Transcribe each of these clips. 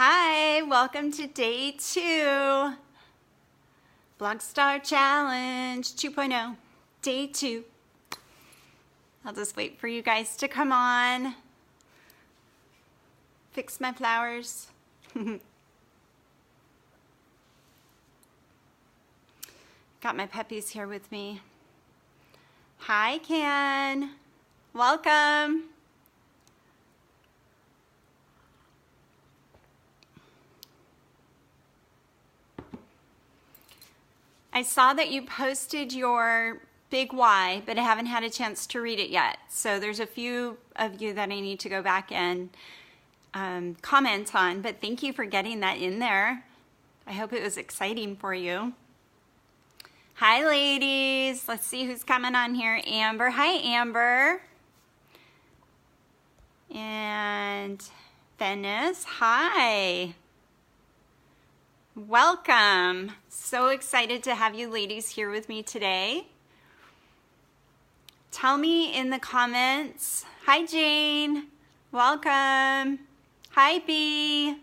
Hi, welcome to day 2. Blogstar Challenge 2.0, day 2. I'll just wait for you guys to come on. Fix my flowers. Got my puppies here with me. Hi, Ken. Welcome. I saw that you posted your big why, but I haven't had a chance to read it yet. So there's a few of you that I need to go back and comment on, but thank you for getting that in there. I hope it was exciting for you. Hi, ladies. Let's see who's coming on here. Amber. Hi, Amber. And Venice. Hi. Welcome. So excited to have you ladies here with me today. Tell me in the comments. Hi, Jane. Welcome. Hi, B.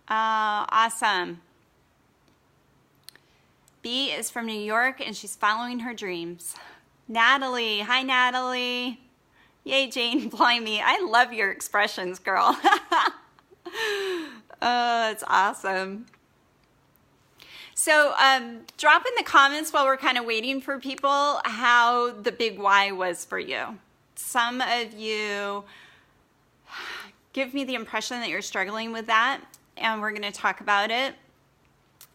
Awesome. B is from New York and she's following her dreams. Natalie. Hi, Natalie. Yay, Jane. Blimey. I love your expressions, girl. Oh, it's awesome. So drop in the comments while we're kind of waiting for people how the big why was for you. Some of you give me the impression that you're struggling with that, and we're going to talk about it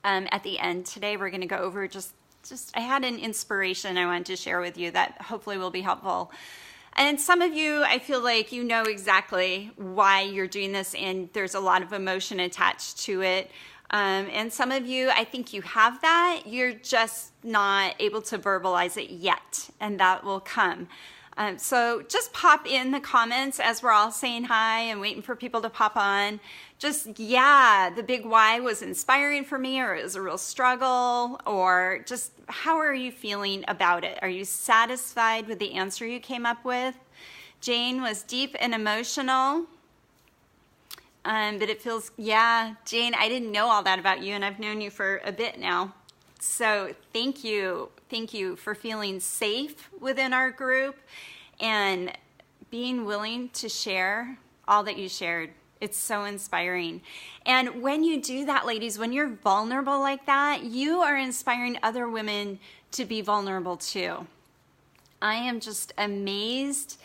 at the end today. We're going to go over just I had an inspiration I wanted to share with you that hopefully will be helpful. And some of you, I feel like you know exactly why you're doing this, and there's a lot of emotion attached to it. And some of you, I think you have that. You're just not able to verbalize it yet, and that will come. So just pop in the comments as we're all saying hi and waiting for people to pop on. Just, yeah, the big why was inspiring for me, or it was a real struggle, or just how are you feeling about it? Are you satisfied with the answer you came up with? Jane was deep and emotional. But it feels, yeah, Jane, I didn't know all that about you, and I've known you for a bit now. So thank you. Thank you for feeling safe within our group and being willing to share all that you shared. It's so inspiring. And when you do that, ladies, when you're vulnerable like that, you are inspiring other women to be vulnerable too. I am just amazed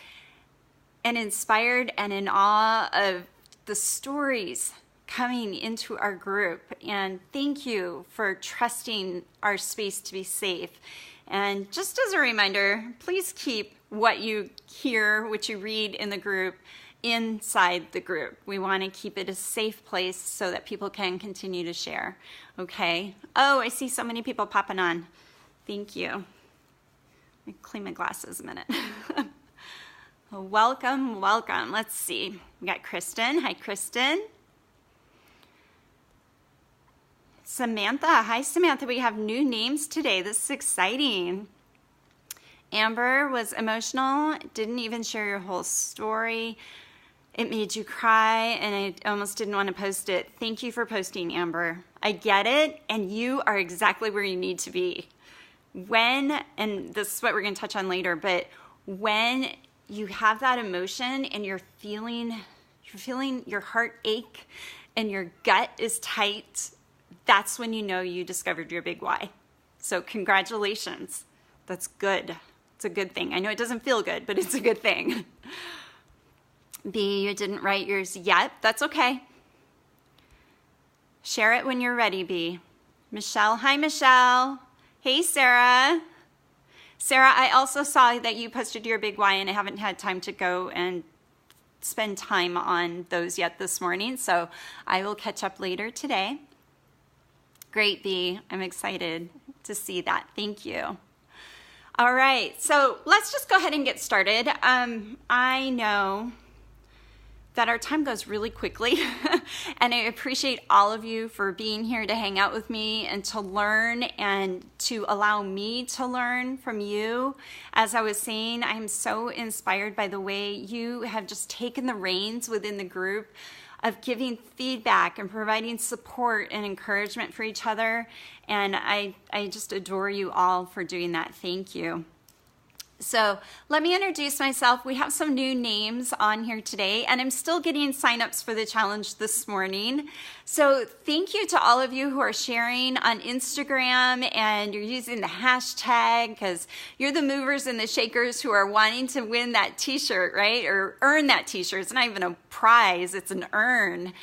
and inspired and in awe of the stories coming into our group, and thank you for trusting our space to be safe. And just as a reminder, please keep what you hear, what you read in the group, inside the group. We want to keep it a safe place so that people can continue to share. Okay? Oh, I see so many people popping on. Thank you. Let me clean my glasses a minute. Welcome, welcome. Let's see. We got Kristen. Hi, Kristen. Samantha. Hi, Samantha. We have new names today. This is exciting. Amber was emotional. Didn't even share your whole story. It made you cry, and I almost didn't want to post it. Thank you for posting, Amber. I get it, and you are exactly where you need to be. When, and this is what we're going to touch on later, but when you have that emotion and you're feeling your heart ache and your gut is tight, that's when you know you discovered your big why. So congratulations. That's good. It's a good thing. I know it doesn't feel good, but it's a good thing. B, you didn't write yours yet. That's okay. Share it when you're ready, B. Michelle. Hi, Michelle. Hey, Sarah. Sarah, I also saw that you posted your big why, and I haven't had time to go and spend time on those yet this morning, so I will catch up later today. Great, B. I'm excited to see that. Thank you. All right, so let's just go ahead and get started. I know that our time goes really quickly, and I appreciate all of you for being here to hang out with me and to learn and to allow me to learn from you. As I was saying, I'm so inspired by the way you have just taken the reins within the group of giving feedback and providing support and encouragement for each other. And I just adore you all for doing that. Thank you. So let me introduce myself. We have some new names on here today, and I'm still getting signups for the challenge this morning. So thank you to all of you who are sharing on Instagram and you're using the hashtag, because you're the movers and the shakers who are wanting to win that t-shirt, right? Or earn that t-shirt. It's not even a prize, it's an earn.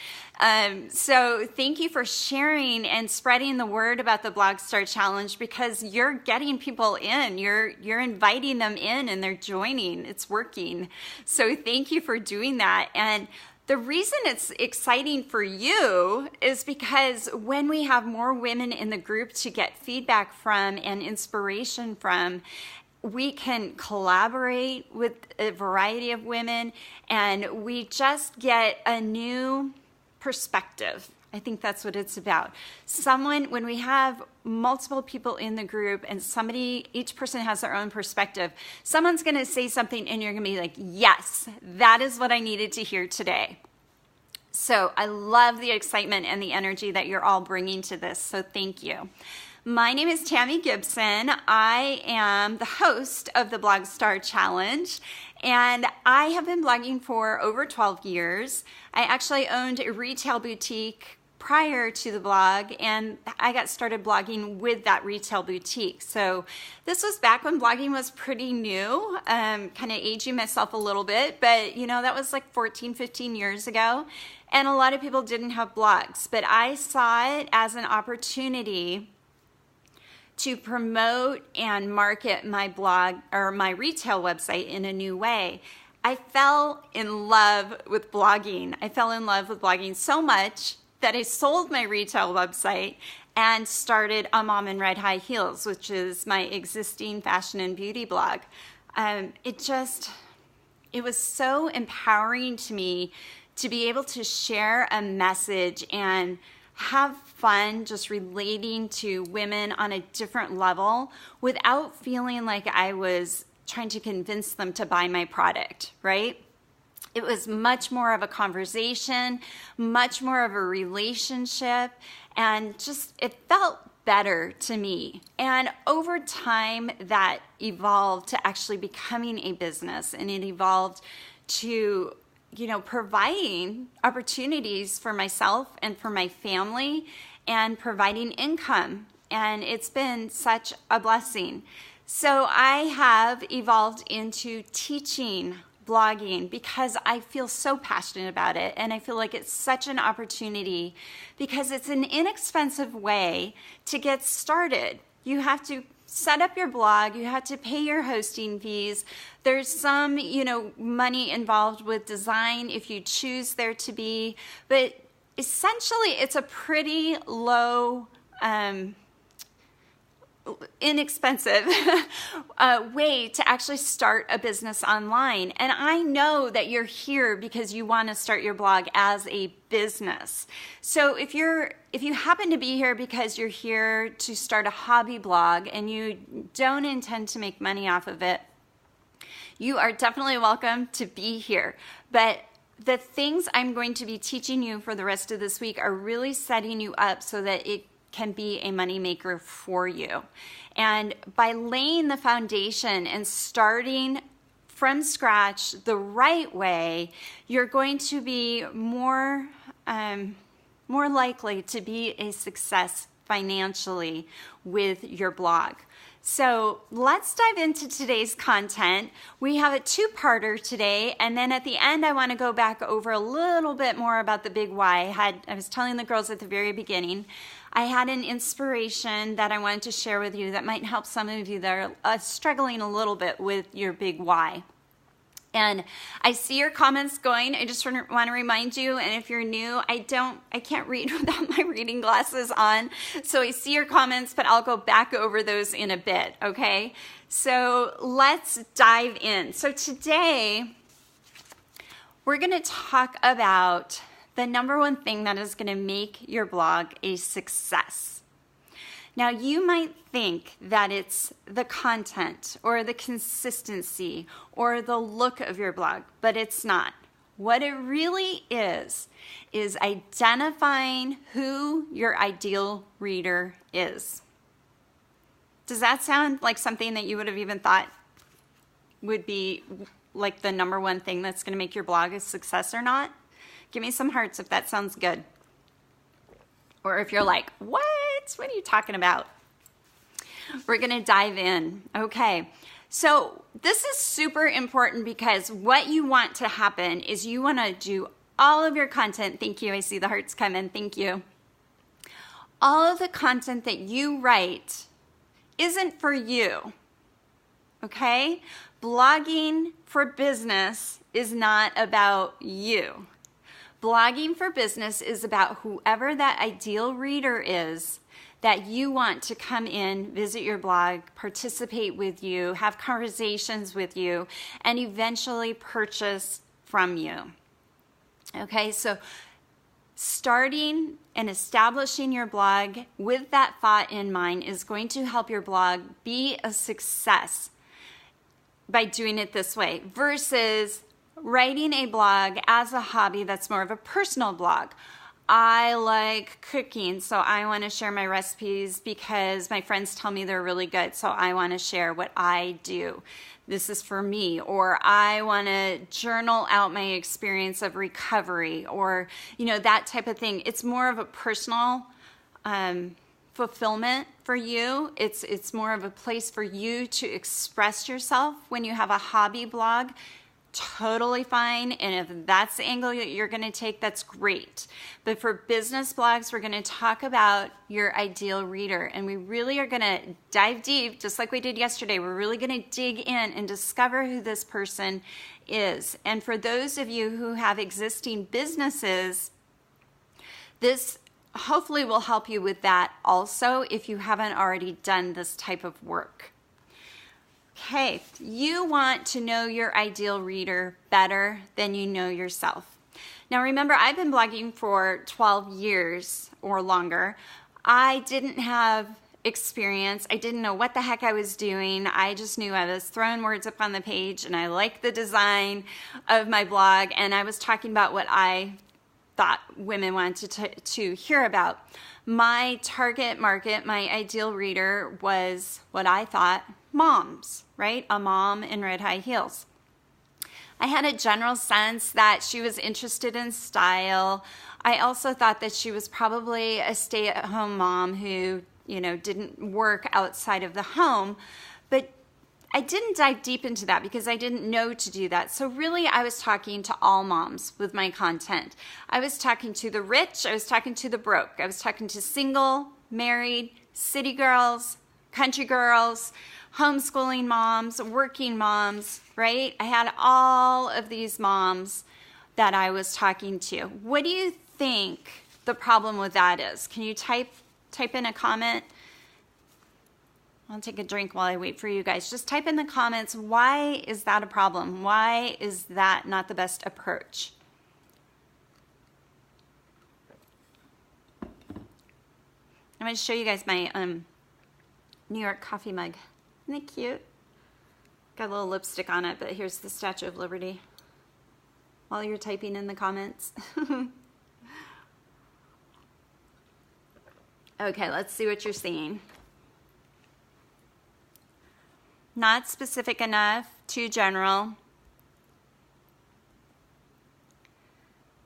So thank you for sharing and spreading the word about the Blogstar Challenge, because you're getting people in, you're inviting them in and they're joining. It's working. So thank you for doing that. And the reason it's exciting for you is because when we have more women in the group to get feedback from and inspiration from, we can collaborate with a variety of women, and we just get a new perspective. I think that's what it's about. When we have multiple people in the group and each person has their own perspective, someone's going to say something and you're going to be like, yes, that is what I needed to hear today. So I love the excitement and the energy that you're all bringing to this. So thank you. My name is Tammy Gibson. I am the host of the Blogstar Challenge, and I have been blogging for over 12 years. I actually owned a retail boutique prior to the blog, and I got started blogging with that retail boutique. So this was back when blogging was pretty new, kind of aging myself a little bit, but that was like 14, 15 years ago, and a lot of people didn't have blogs, but I saw it as an opportunity to promote and market my blog or my retail website in a new way. I fell in love with blogging. I fell in love with blogging so much that I sold my retail website and started A Mom in Red High Heels, which is my existing fashion and beauty blog. It was so empowering to me to be able to share a message and have fun just relating to women on a different level without feeling like I was trying to convince them to buy my product, right? It was much more of a conversation, much more of a relationship, and just it felt better to me. And over time, that evolved to actually becoming a business, and it evolved to providing opportunities for myself and for my family and providing income. And it's been such a blessing. So I have evolved into teaching blogging because I feel so passionate about it. And I feel like it's such an opportunity because it's an inexpensive way to get started. You have to set up your blog, you have to pay your hosting fees. There's some, money involved with design if you choose there to be, but essentially it's a pretty low, inexpensive way to actually start a business online. And I know that you're here because you want to start your blog as a business. So if you happen to be here because you're here to start a hobby blog and you don't intend to make money off of it, you are definitely welcome to be here. But the things I'm going to be teaching you for the rest of this week are really setting you up so that it can be a moneymaker for you. And by laying the foundation and starting from scratch the right way, you're going to be more likely to be a success financially with your blog. So let's dive into today's content. We have a two-parter today, and then at the end I want to go back over a little bit more about the big why. I was telling the girls at the very beginning, I had an inspiration that I wanted to share with you that might help some of you that are struggling a little bit with your big why. And I see your comments going. I just want to remind you, and if you're new, I can't read without my reading glasses on. So I see your comments, but I'll go back over those in a bit, okay? So let's dive in. So today, we're going to talk about the number one thing that is going to make your blog a success. Now, you might think that it's the content or the consistency or the look of your blog, but it's not. What it really is identifying who your ideal reader is. Does that sound like something that you would have even thought would be like the number one thing that's going to make your blog a success or not? Give me some hearts if that sounds good. Or if you're like, what? What are you talking about? We're going to dive in. Okay. So this is super important because what you want to happen is you want to do all of your content. Thank you. I see the hearts come in. Thank you. All of the content that you write isn't for you. Okay? Blogging for business is not about you. Blogging for business is about whoever that ideal reader is that you want to come in, visit your blog, participate with you, have conversations with you, and eventually purchase from you. Okay, so starting and establishing your blog with that thought in mind is going to help your blog be a success by doing it this way versus writing a blog as a hobby that's more of a personal blog. I like cooking, so I want to share my recipes because my friends tell me they're really good, so I want to share what I do. This is for me. Or I want to journal out my experience of recovery, or, that type of thing. It's more of a personal fulfillment for you. It's more of a place for you to express yourself. When you have a hobby blog, totally fine. And if that's the angle that you're going to take, that's great. But for business blogs, we're going to talk about your ideal reader. And we really are going to dive deep, just like we did yesterday. We're really going to dig in and discover who this person is. And for those of you who have existing businesses, this hopefully will help you with that also if you haven't already done this type of work. Okay, you want to know your ideal reader better than you know yourself. Now remember, I've been blogging for 12 years or longer. I didn't have experience. I didn't know what the heck I was doing. I just knew I was throwing words up on the page and I liked the design of my blog, and I was talking about what I thought women wanted to hear about. My target market, my ideal reader, was what I thought moms, right? A mom in red high heels. I had a general sense that she was interested in style. I also thought that she was probably a stay-at-home mom who, didn't work outside of the home. But I didn't dive deep into that because I didn't know to do that. So really, I was talking to all moms with my content. I was talking to the rich. I was talking to the broke. I was talking to single, married, city girls, country girls, homeschooling moms, working moms, right? I had all of these moms that I was talking to. What do you think the problem with that is? Can you type in a comment? I'll take a drink while I wait for you guys. Just type in the comments, why is that a problem? Why is that not the best approach? I'm going to show you guys my New York coffee mug. Isn't it cute? Got a little lipstick on it, but here's the Statue of Liberty. While you're typing in the comments. Okay, let's see what you're seeing. Not specific enough, too general.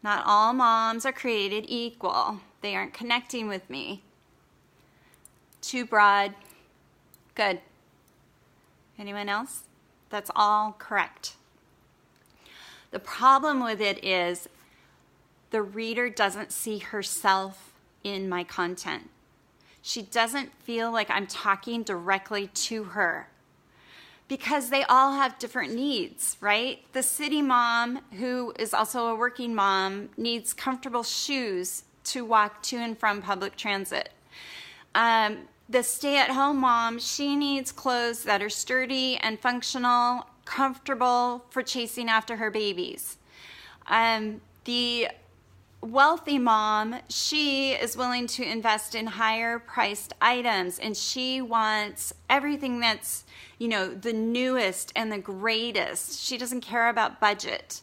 Not all moms are created equal. They aren't connecting with me. Too broad. Good. Anyone else? That's all correct. The problem with it is the reader doesn't see herself in my content. She doesn't feel like I'm talking directly to her because they all have different needs, right? The city mom, who is also a working mom, needs comfortable shoes to walk to and from public transit. The stay-at-home mom, she needs clothes that are sturdy and functional, comfortable for chasing after her babies. The wealthy mom, she is willing to invest in higher priced items, and she wants everything that's, the newest and the greatest. She doesn't care about budget.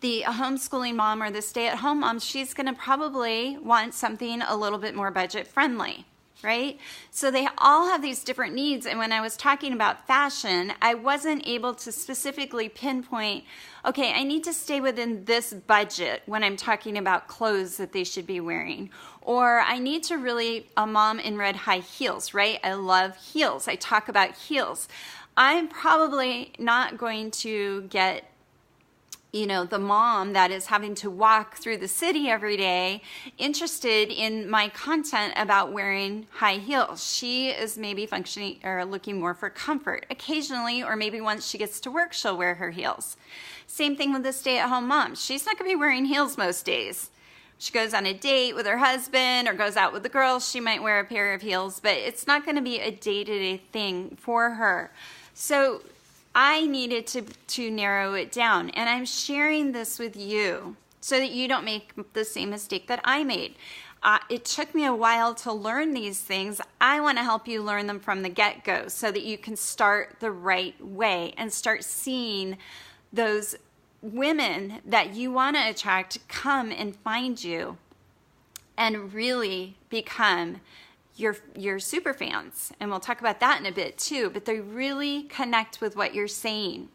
the homeschooling mom or the stay-at-home mom, she's going to probably want something a little bit more budget friendly, right? So they all have these different needs. And when I was talking about fashion, I wasn't able to specifically pinpoint, okay, I need to stay within this budget when I'm talking about clothes that they should be wearing. Or I need to really, a mom in red high heels, right? I love heels. I talk about heels. I'm probably not going to get the mom that is having to walk through the city every day interested in my content about wearing high heels. She is maybe functioning or looking more for comfort occasionally, or maybe once she gets to work, she'll wear her heels. Same thing with the stay-at-home mom. She's not going to be wearing heels most days. She goes on a date with her husband or goes out with the girls, she might wear a pair of heels, but it's not going to be a day-to-day thing for her. So I needed to narrow it down, and I'm sharing this with you so that you don't make the same mistake that I made. It took me a while to learn these things. I want to help you learn them from the get-go so that you can start the right way and start seeing those women that you want to attract come and find you and really become your super fans. And we'll talk about that in a bit too, but they really connect with what you're saying.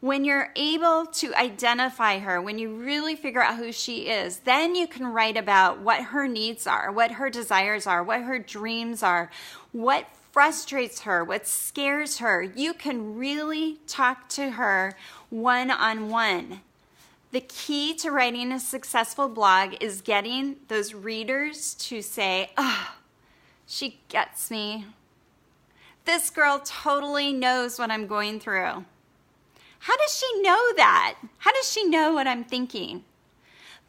When you're able to identify her, when you really figure out who she is, then you can write about what her needs are, what her desires are, what her dreams are, what frustrates her, what scares her. You can really talk to her one-on-one. The key to writing a successful blog is getting those readers to say, "Oh, she gets me. This girl totally knows what I'm going through. How does she know that? How does she know what I'm thinking?"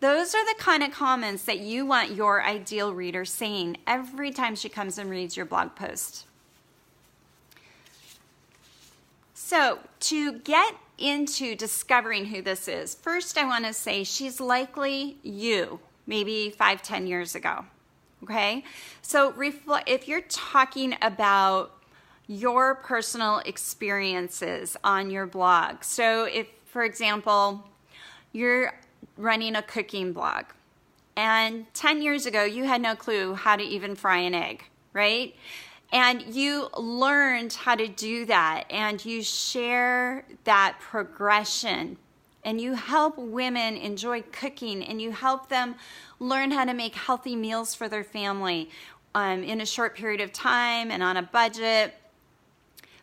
Those are the kind of comments that you want your ideal reader saying every time she comes and reads your blog post. So to get into discovering who this is, first I want to say she's likely you, maybe 5-10 years ago. Okay, so if you're talking about your personal experiences on your blog, so if, for example, you're running a cooking blog and 10 years ago you had no clue how to even fry an egg, right? And you learned how to do that and you share that progression and you help women enjoy cooking and you help them learn how to make healthy meals for their family in a short period of time and on a budget.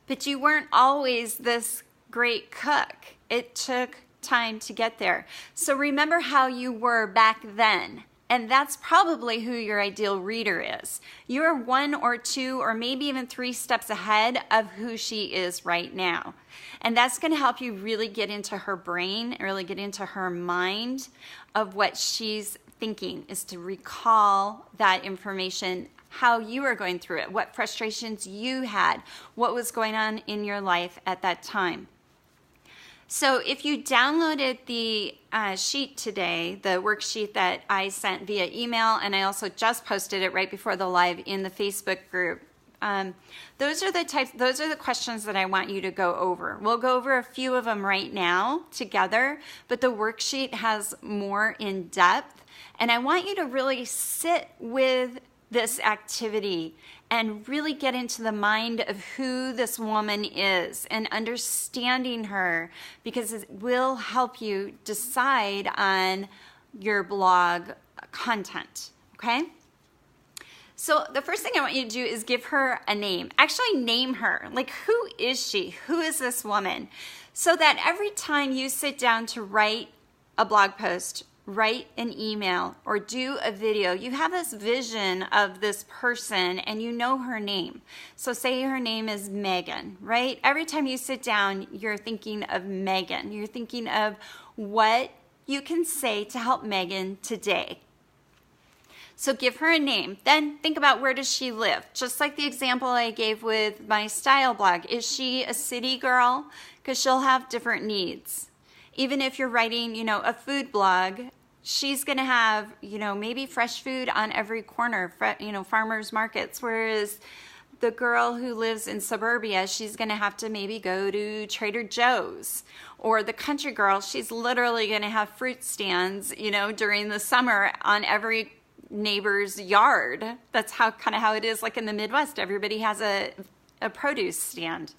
But you weren't always this great cook. It took time to get there. So remember how you were back then. And that's probably who your ideal reader is. You're 1 or 2 or maybe even 3 steps ahead of who she is right now. And that's going to help you really get into her brain, really get into her mind of what she's thinking, is to recall that information, how you were going through it, what frustrations you had, what was going on in your life at that time. So if you downloaded the sheet today, the worksheet that I sent via email, and I also just posted it right before the live in the Facebook group, those are the questions that I want you to go over. We'll go over a few of them right now together, but the worksheet has more in depth, and I want you to really sit with this activity and really get into the mind of who this woman is and understanding her, because it will help you decide on your blog content, okay? So the first thing I want you to do is give her a name. Actually name her. Like, who is she? Who is this woman? So that every time you sit down to write a blog post, write an email, or do a video, you have this vision of this person and you know her name. So say her name is Megan, right? Every time you sit down, you're thinking of Megan. You're thinking of what you can say to help Megan today. So give her a name. Then think about, where does she live? Just like the example I gave with my style blog. Is she a city girl? Because she'll have different needs. Even if you're writing, a food blog, she's going to have, maybe fresh food on every corner, farmers markets, whereas the girl who lives in suburbia, she's going to have to maybe go to Trader Joe's. Or the country girl, she's literally going to have fruit stands, during the summer on every neighbor's yard. That's how it is like in the Midwest. Everybody has a produce stand.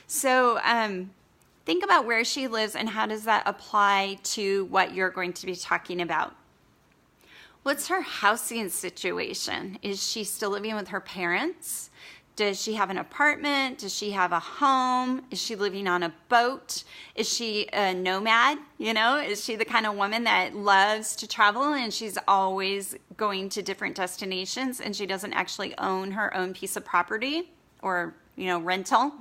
So think about where she lives and how does that apply to what you're going to be talking about. What's her housing situation? Is she still living with her parents? Does she have an apartment? Does she have a home? Is she living on a boat? Is she a nomad? Is she the kind of woman that loves to travel and she's always going to different destinations and she doesn't actually own her own piece of property or, rental?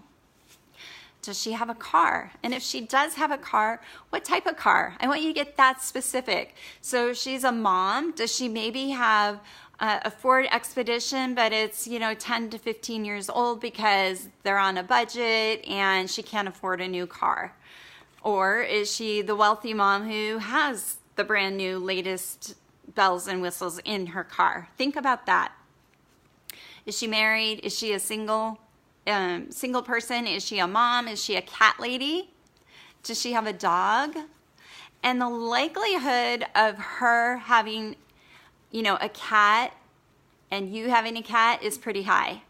Does she have a car? And if she does have a car, what type of car? I want you to get that specific. So if she's a mom, does she maybe have a Ford Expedition, but it's, 10 to 15 years old because they're on a budget and she can't afford a new car? Or is she the wealthy mom who has the brand new latest bells and whistles in her car? Think about that. Is she married? Is she a single person? Is she a mom? Is she a cat lady? Does she have a dog? And the likelihood of her having, a cat and you having a cat is pretty high,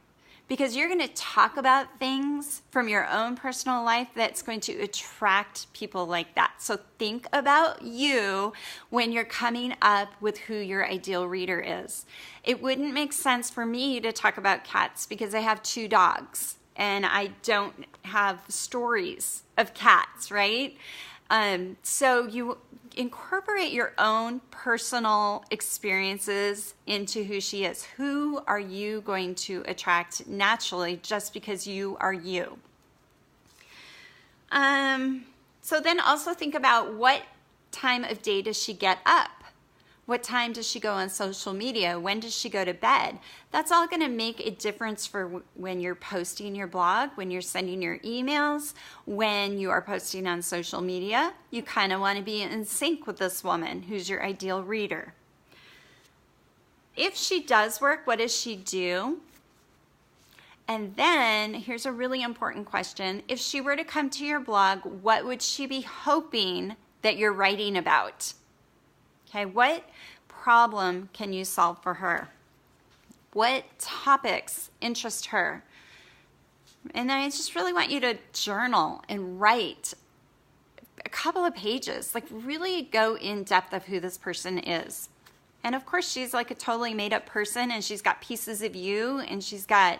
because you're going to talk about things from your own personal life that's going to attract people like that. So think about you when you're coming up with who your ideal reader is. It wouldn't make sense for me to talk about cats because I have 2 dogs and I don't have stories of cats, right? So you incorporate your own personal experiences into who she is. Who are you going to attract naturally just because you are you? So then also think about, what time of day does she get up? What time does she go on social media? When does she go to bed? That's all going to make a difference for when you're posting your blog, when you're sending your emails, when you are posting on social media. You kind of want to be in sync with this woman who's your ideal reader. If she does work, what does she do? And then here's a really important question. If she were to come to your blog, what would she be hoping that you're writing about? Okay, what problem can you solve for her? What topics interest her? And I just really want you to journal and write a couple of pages, like really go in depth of who this person is. And of course, she's like a totally made up person and she's got pieces of you and she's got,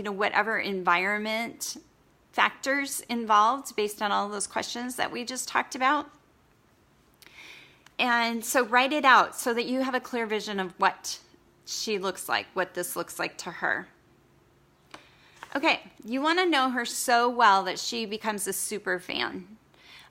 whatever environment factors involved based on all those questions that we just talked about. And so write it out so that you have a clear vision of what she looks like, what this looks like to her. Okay, you want to know her so well that she becomes a super fan.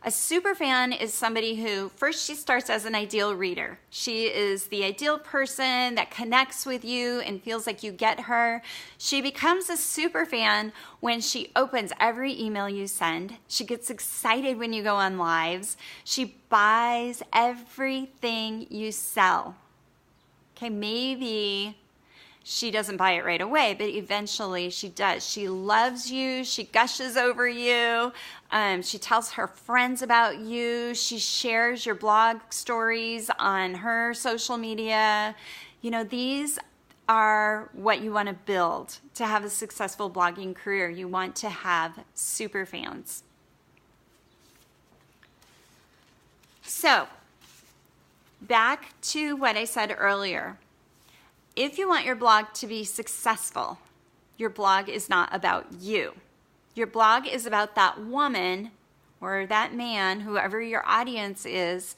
A super fan is somebody who, first, she starts as an ideal reader. She is the ideal person that connects with you and feels like you get her. She becomes a super fan when she opens every email you send. She gets excited when you go on lives. She buys everything you sell. Okay, maybe she doesn't buy it right away, but eventually she does. She loves you. She gushes over you. She tells her friends about you. She shares your blog stories on her social media. These are what you want to build to have a successful blogging career. You want to have super fans. So, back to what I said earlier. If you want your blog to be successful, your blog is not about you. Your blog is about that woman or that man, whoever your audience is,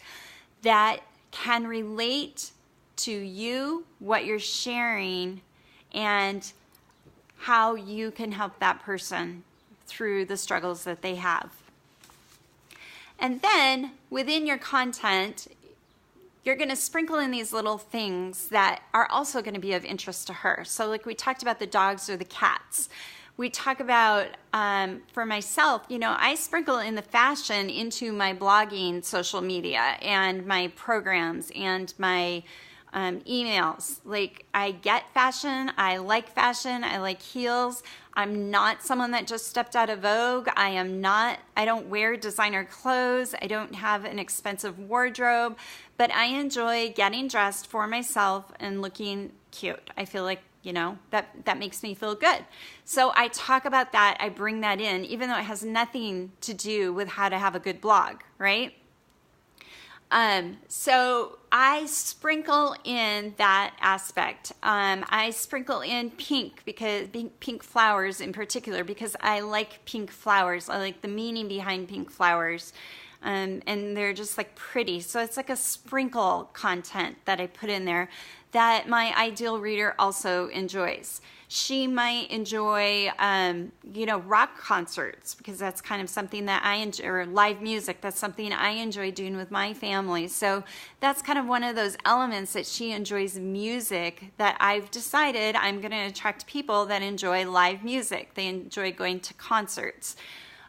that can relate to you, what you're sharing, and how you can help that person through the struggles that they have. And then within your content, you're going to sprinkle in these little things that are also going to be of interest to her. So like we talked about the dogs or the cats. We talk about, for myself, I sprinkle in the fashion into my blogging social media and my programs and my emails. Like, I get fashion, I like heels. I'm not someone that just stepped out of Vogue. I don't wear designer clothes. I don't have an expensive wardrobe, but I enjoy getting dressed for myself and looking cute. I feel like, that makes me feel good. So I talk about that. I bring that in, even though it has nothing to do with how to have a good blog, right? So I sprinkle in that aspect. I sprinkle in pink flowers in particular, because I like pink flowers. I like the meaning behind pink flowers. And they're just like pretty. So it's like a sprinkle content that I put in there that my ideal reader also enjoys. She might enjoy, rock concerts, because that's kind of something that I enjoy, or live music. That's something I enjoy doing with my family. So that's kind of one of those elements that she enjoys music, that I've decided I'm going to attract people that enjoy live music. They enjoy going to concerts.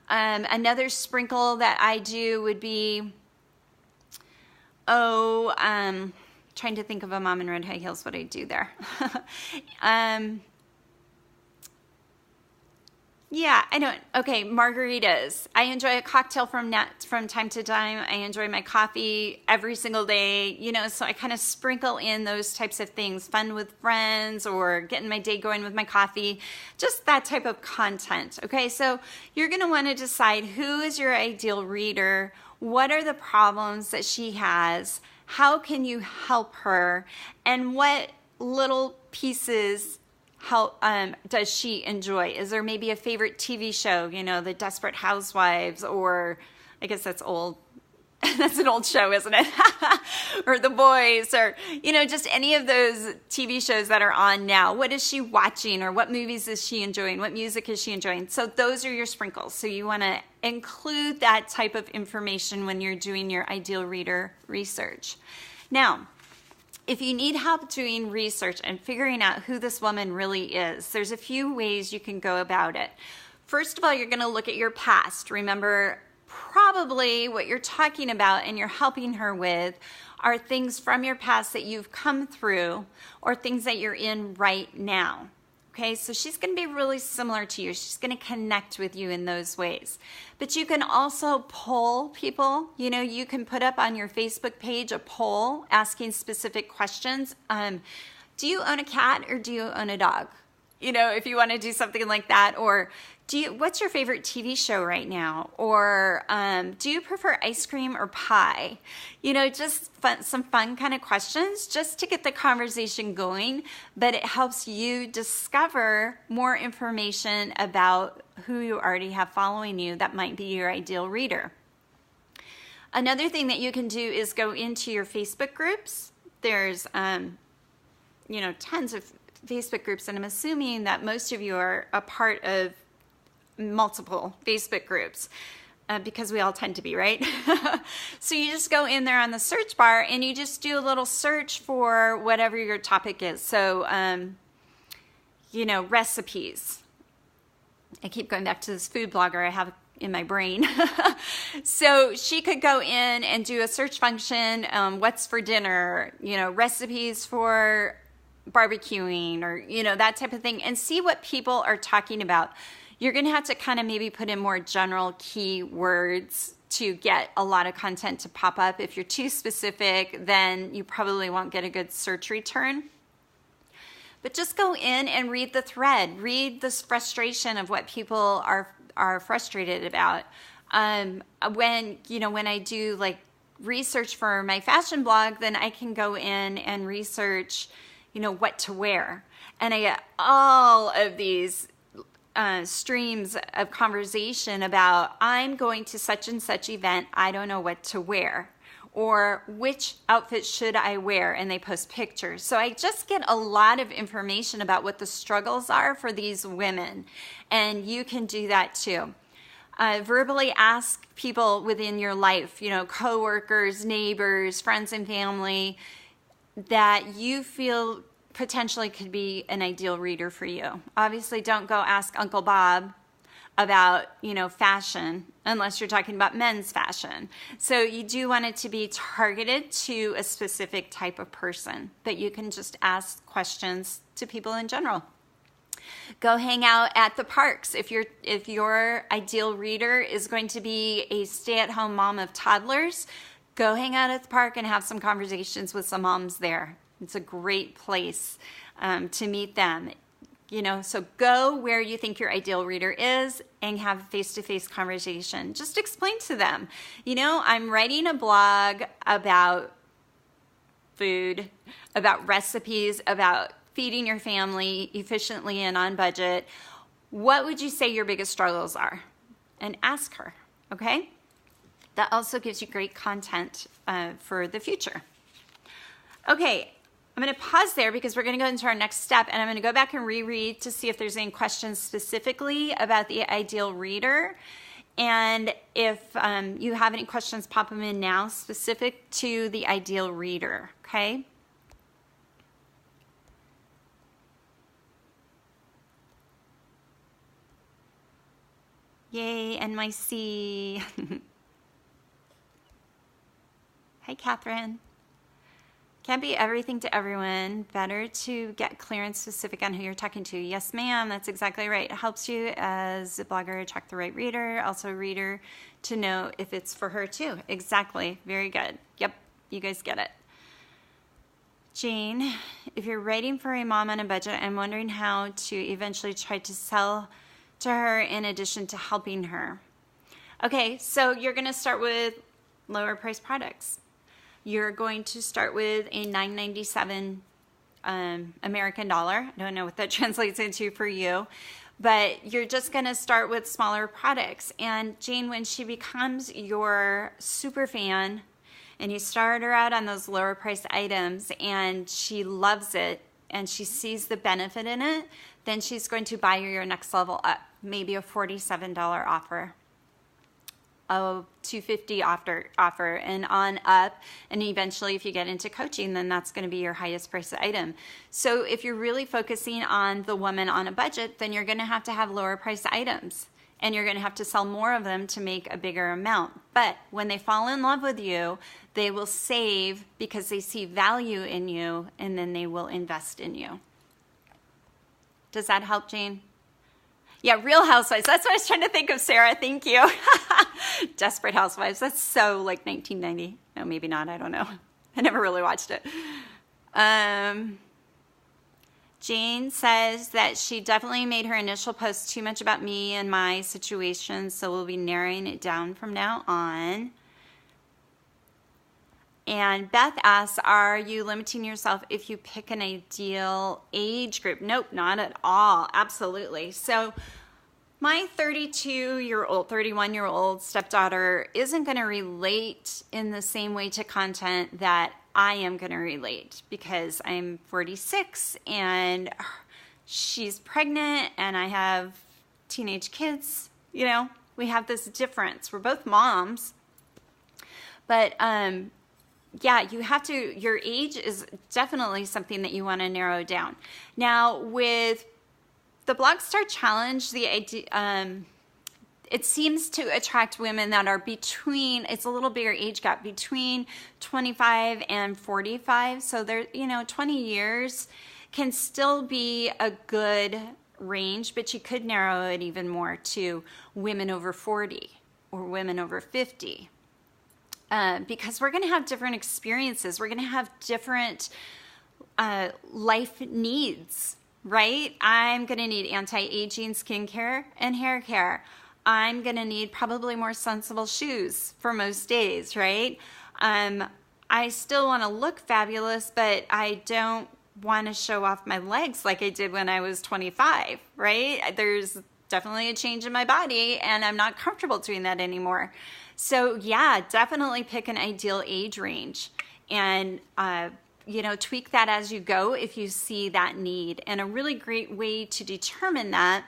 Another sprinkle that I do would be, trying to think of a mom in red high heels, what I do there. Margaritas. I enjoy a cocktail from time to time. I enjoy my coffee every single day, so I kind of sprinkle in those types of things, fun with friends or getting my day going with my coffee, just that type of content. Okay, so you're going to want to decide who is your ideal reader, what are the problems that she has, how can you help her, and what little pieces does she enjoy? Is there maybe a favorite TV show, the Desperate Housewives, or I guess that's old. That's an old show, isn't it? Or The Boys, or, just any of those TV shows that are on now. What is she watching, or what movies is she enjoying? What music is she enjoying? So those are your sprinkles. So you want to include that type of information when you're doing your ideal reader research. Now, if you need help doing research and figuring out who this woman really is, there's a few ways you can go about it. First of all, you're going to look at your past. Remember, probably what you're talking about and you're helping her with are things from your past that you've come through, or things that you're in right now. Okay, so she's going to be really similar to you. She's going to connect with you in those ways. But you can also poll people. You can put up on your Facebook page a poll asking specific questions. Do you own a cat, or do you own a dog? If you want to do something like that. Or what's your favorite TV show right now? Or do you prefer ice cream or pie? Just some fun kind of questions just to get the conversation going, but it helps you discover more information about who you already have following you that might be your ideal reader. Another thing that you can do is go into your Facebook groups. There's, tons of Facebook groups, and I'm assuming that most of you are a part of multiple Facebook groups, because we all tend to be, right? So you just go in there on the search bar and you just do a little search for whatever your topic is. So, recipes. I keep going back to this food blogger I have in my brain. So she could go in and do a search function, what's for dinner, recipes for barbecuing, or, that type of thing, and see what people are talking about. You're going to have to kind of maybe put in more general keywords to get a lot of content to pop up. If you're too specific, then you probably won't get a good search return. But just go in and read the thread. Read this frustration of what people are frustrated about. When I do like research for my fashion blog, then I can go in and research, what to wear. And I get all of these streams of conversation about, I'm going to such and such event, I don't know what to wear, or which outfit should I wear, and they post pictures. So I just get a lot of information about what the struggles are for these women, and you can do that too. Verbally ask people within your life, coworkers, neighbors, friends and family, that you feel potentially could be an ideal reader for you. Obviously, don't go ask Uncle Bob about, fashion, unless you're talking about men's fashion. So you do want it to be targeted to a specific type of person, but you can just ask questions to people in general. Go hang out at the parks. If your ideal reader is going to be a stay-at-home mom of toddlers, go hang out at the park and have some conversations with some moms there. It's a great place to meet them. So go where you think your ideal reader is and have a face-to-face conversation. Just explain to them, I'm writing a blog about food, about recipes, about feeding your family efficiently and on budget. What would you say your biggest struggles are? And ask her, okay? That also gives you great content for the future. Okay, I'm going to pause there because we're going to go into our next step, and I'm going to go back and reread to see if there's any questions specifically about the ideal reader. And if you have any questions, pop them in now specific to the ideal reader, okay? Yay, NYC. Hi, Catherine. Can't be everything to everyone. Better to get clear and specific on who you're talking to. Yes, ma'am, that's exactly right. It helps you as a blogger attract the right reader, also a reader to know if it's for her too. Exactly, very good. Yep, you guys get it. Jane, if you're writing for a mom on a budget, I'm wondering how to eventually try to sell to her in addition to helping her. Okay, so you're going to start with lower price products. You're going to start with a $9.97 American dollar. I don't know what that translates into for you, but you're just going to start with smaller products. And Jane, when she becomes your super fan and you start her out on those lower price items and she loves it and she sees the benefit in it, then she's going to buy your next level up, maybe a $47 offer, a $250 offer, and on up. And eventually, if you get into coaching, then that's going to be your highest price item. So if you're really focusing on the woman on a budget, then you're going to have lower price items, and you're going to have to sell more of them to make a bigger amount. But when they fall in love with you, they will save because they see value in you, and then they will invest in you. Does that help, Jane? Yeah, Real Housewives. That's what I was trying to think of, Sarah. Thank you. Desperate Housewives. That's so like 1990. No, maybe not. I don't know. I never really watched it. Jane says that she definitely made her initial post too much about me and my situation, so we'll be narrowing it down from now on. And Beth asks, are you limiting yourself if you pick an ideal age group? Nope, not at all. Absolutely. So my 31-year-old stepdaughter isn't going to relate in the same way to content that I am going to relate, because I'm 46 and she's pregnant and I have teenage kids. We have this difference. We're both moms. But yeah, your age is definitely something that you want to narrow down. Now, with the Blogstar Challenge, it seems to attract women that are it's a little bigger age gap, between 25 and 45. So 20 years can still be a good range, but you could narrow it even more to women over 40 or women over 50. Because we're going to have different experiences. We're going to have different life needs, right? I'm going to need anti-aging skincare and hair care. I'm going to need probably more sensible shoes for most days, right? I still want to look fabulous, but I don't want to show off my legs like I did when I was 25, right? There's definitely a change in my body, and I'm not comfortable doing that anymore. So yeah, definitely pick an ideal age range and, tweak that as you go if you see that need. And a really great way to determine that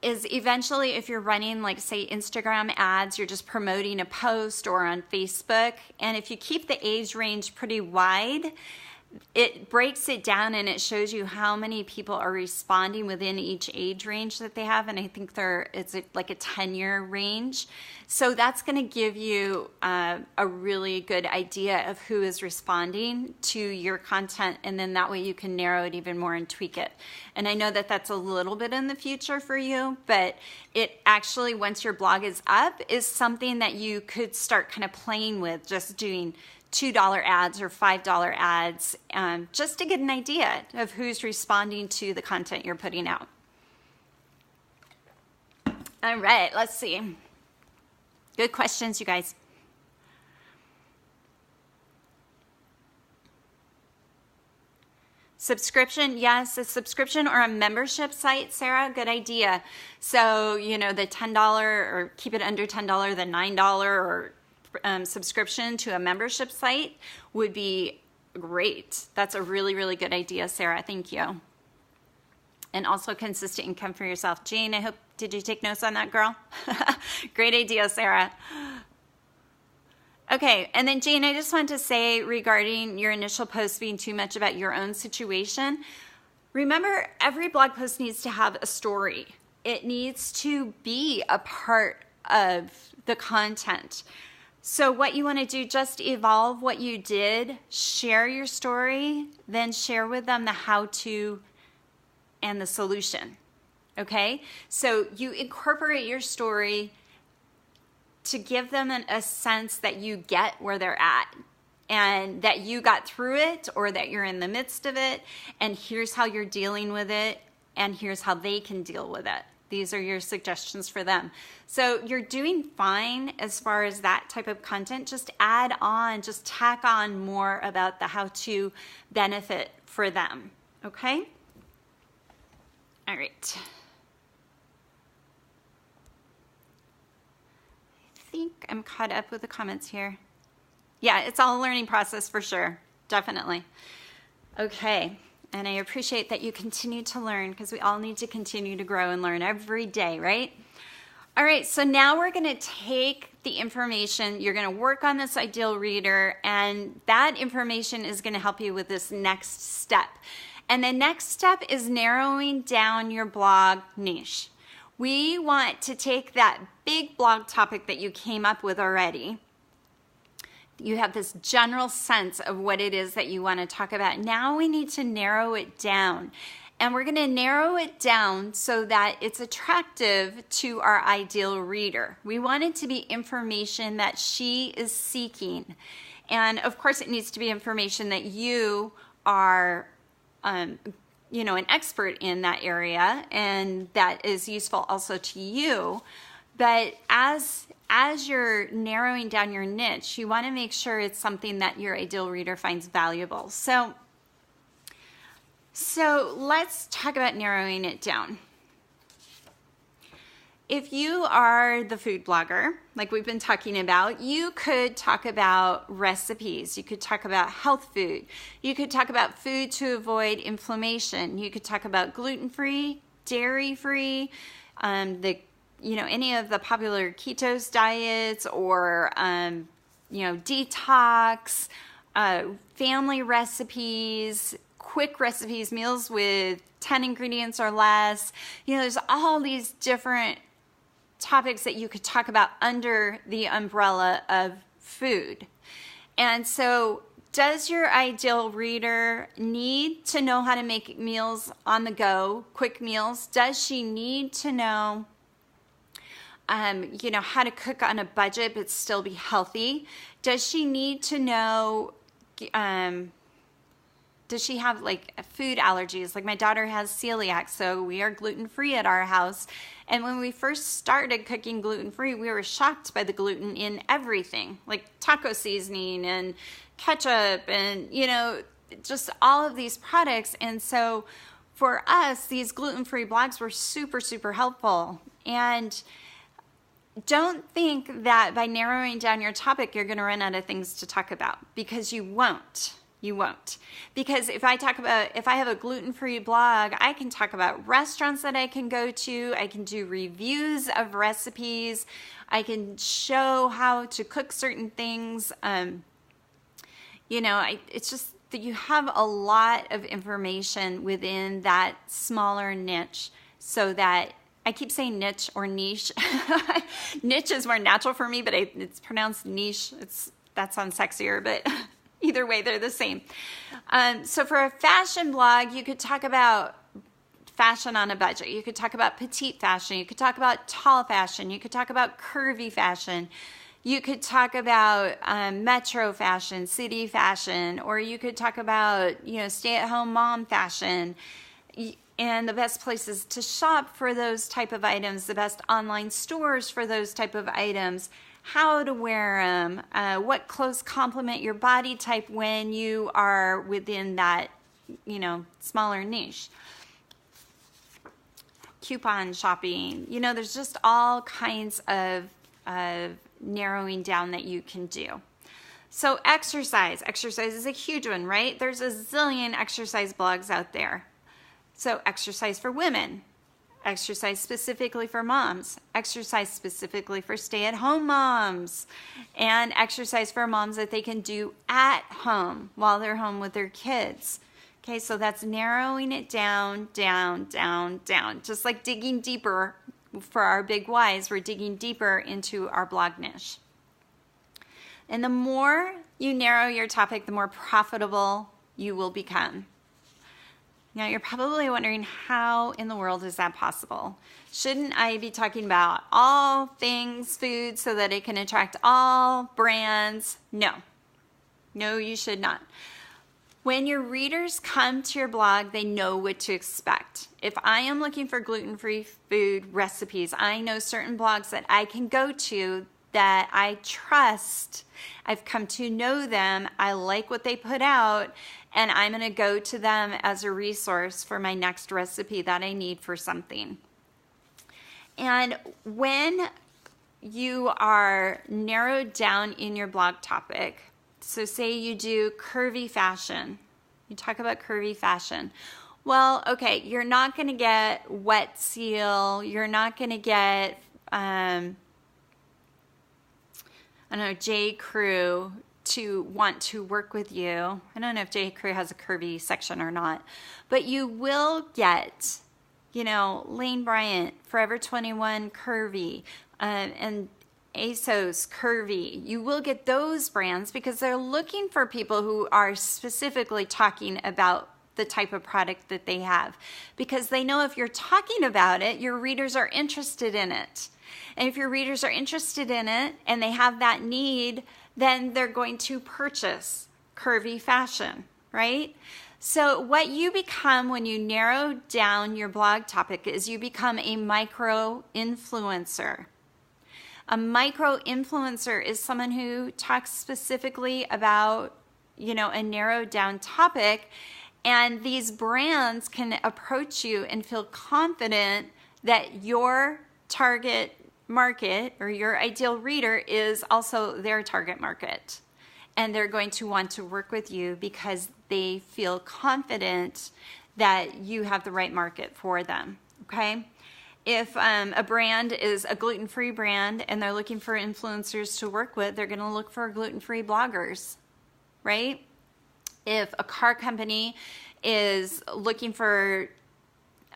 is eventually if you're running, like, say, Instagram ads, you're just promoting a post, or on Facebook. And if you keep the age range pretty wide, it breaks it down and it shows you how many people are responding within each age range that they have. And I think it's like a 10-year range. So that's going to give you a really good idea of who is responding to your content. And then that way you can narrow it even more and tweak it. And I know that that's a little bit in the future for you, but it actually, once your blog is up, is something that you could start kind of playing with, just doing $2 ads or $5 ads, just to get an idea of who's responding to the content you're putting out. All right, let's see. Good questions, you guys. Subscription, yes, a subscription or a membership site, Sarah, good idea. So, the $10 or keep it under $10, the $9 or subscription to a membership site would be great. That's a really, really good idea, Sarah. Thank you. And also consistent income for yourself. Jean, did you take notes on that, girl? Great idea, Sarah. Okay, and then Jane, I just want to say regarding your initial post being too much about your own situation, remember every blog post needs to have a story. It needs to be a part of the content. So what you want to do, just evolve what you did, share your story, then share with them the how-to and the solution, okay? So you incorporate your story to give them a sense that you get where they're at and that you got through it or that you're in the midst of it, and here's how you're dealing with it, and here's how they can deal with it. These are your suggestions for them. So you're doing fine as far as that type of content. Just add on, just tack on more about the how-to benefit for them, okay? All right. I think I'm caught up with the comments here. Yeah, it's all a learning process for sure, definitely. Okay. And I appreciate that you continue to learn, because we all need to continue to grow and learn every day, right? All right, so now we're going to take the information. You're going to work on this ideal reader, and that information is going to help you with this next step. And the next step is narrowing down your blog niche. We want to take that big blog topic that you came up with already. You have this general sense of what it is that you want to talk about. Now we need to narrow it down. And we're going to narrow it down so that it's attractive to our ideal reader. We want it to be information that she is seeking. And of course, it needs to be information that you are an expert in that area and that is useful also to you. But as you're narrowing down your niche, you want to make sure it's something that your ideal reader finds valuable. So let's talk about narrowing it down. If you are the food blogger, like we've been talking about, you could talk about recipes. You could talk about health food. You could talk about food to avoid inflammation. You could talk about gluten-free, dairy-free, any of the popular ketos diets or, detox, family recipes, quick recipes, meals with 10 ingredients or less. There's all these different topics that you could talk about under the umbrella of food. And so does your ideal reader need to know how to make meals on the go, quick meals? Does she need to know how to cook on a budget but still be healthy? Does she need to know, does she have food allergies? Like my daughter has celiac, so we are gluten-free at our house. And when we first started cooking gluten-free, we were shocked by the gluten in everything, like taco seasoning and ketchup and, just all of these products. And so for us, these gluten-free blogs were super, super helpful. And don't think that by narrowing down your topic, you're going to run out of things to talk about, because you won't. You won't. Because if I have a gluten-free blog, I can talk about restaurants that I can go to. I can do reviews of recipes. I can show how to cook certain things. It's just that you have a lot of information within that smaller niche, so that I keep saying niche or niche. Niche is more natural for me, but it's pronounced niche. That sounds sexier, but either way, they're the same. So for a fashion blog, you could talk about fashion on a budget. You could talk about petite fashion. You could talk about tall fashion. You could talk about curvy fashion. You could talk about metro fashion, city fashion, or you could talk about, stay-at-home mom fashion. And the best places to shop for those type of items, the best online stores for those type of items, how to wear them, what clothes complement your body type when you are within that, smaller niche. Coupon shopping, there's just all kinds of narrowing down that you can do. So exercise is a huge one, right? There's a zillion exercise blogs out there. So exercise for women, exercise specifically for moms, exercise specifically for stay-at-home moms, and exercise for moms that they can do at home while they're home with their kids. Okay, so that's narrowing it down, just like digging deeper for our big whys. We're digging deeper into our blog niche. And the more you narrow your topic, the more profitable you will become. Now, you're probably wondering, how in the world is that possible? Shouldn't I be talking about all things food so that it can attract all brands? No, you should not. When your readers come to your blog, they know what to expect. If I am looking for gluten-free food recipes, I know certain blogs that I can go to that I trust. I've come to know them. I like what they put out, and I'm going to go to them as a resource for my next recipe that I need for something. And when you are narrowed down in your blog topic, so say you do curvy fashion, you talk about curvy fashion. Well, okay, you're not going to get Wet Seal, you're not going to get J. Crew to want to work with you. I don't know if J. Crew has a curvy section or not, but you will get, Lane Bryant, Forever 21 curvy, and ASOS curvy. You will get those brands because they're looking for people who are specifically talking about the type of product that they have, because they know if you're talking about it, your readers are interested in it. And if your readers are interested in it and they have that need, then they're going to purchase curvy fashion, right? So what you become when you narrow down your blog topic is you become a micro-influencer. A micro-influencer is someone who talks specifically about, a narrowed down topic, and these brands can approach you and feel confident that your target market or your ideal reader is also their target market. And they're going to want to work with you because they feel confident that you have the right market for them, okay? If a brand is a gluten-free brand and they're looking for influencers to work with, they're going to look for gluten-free bloggers, right? If a car company is looking for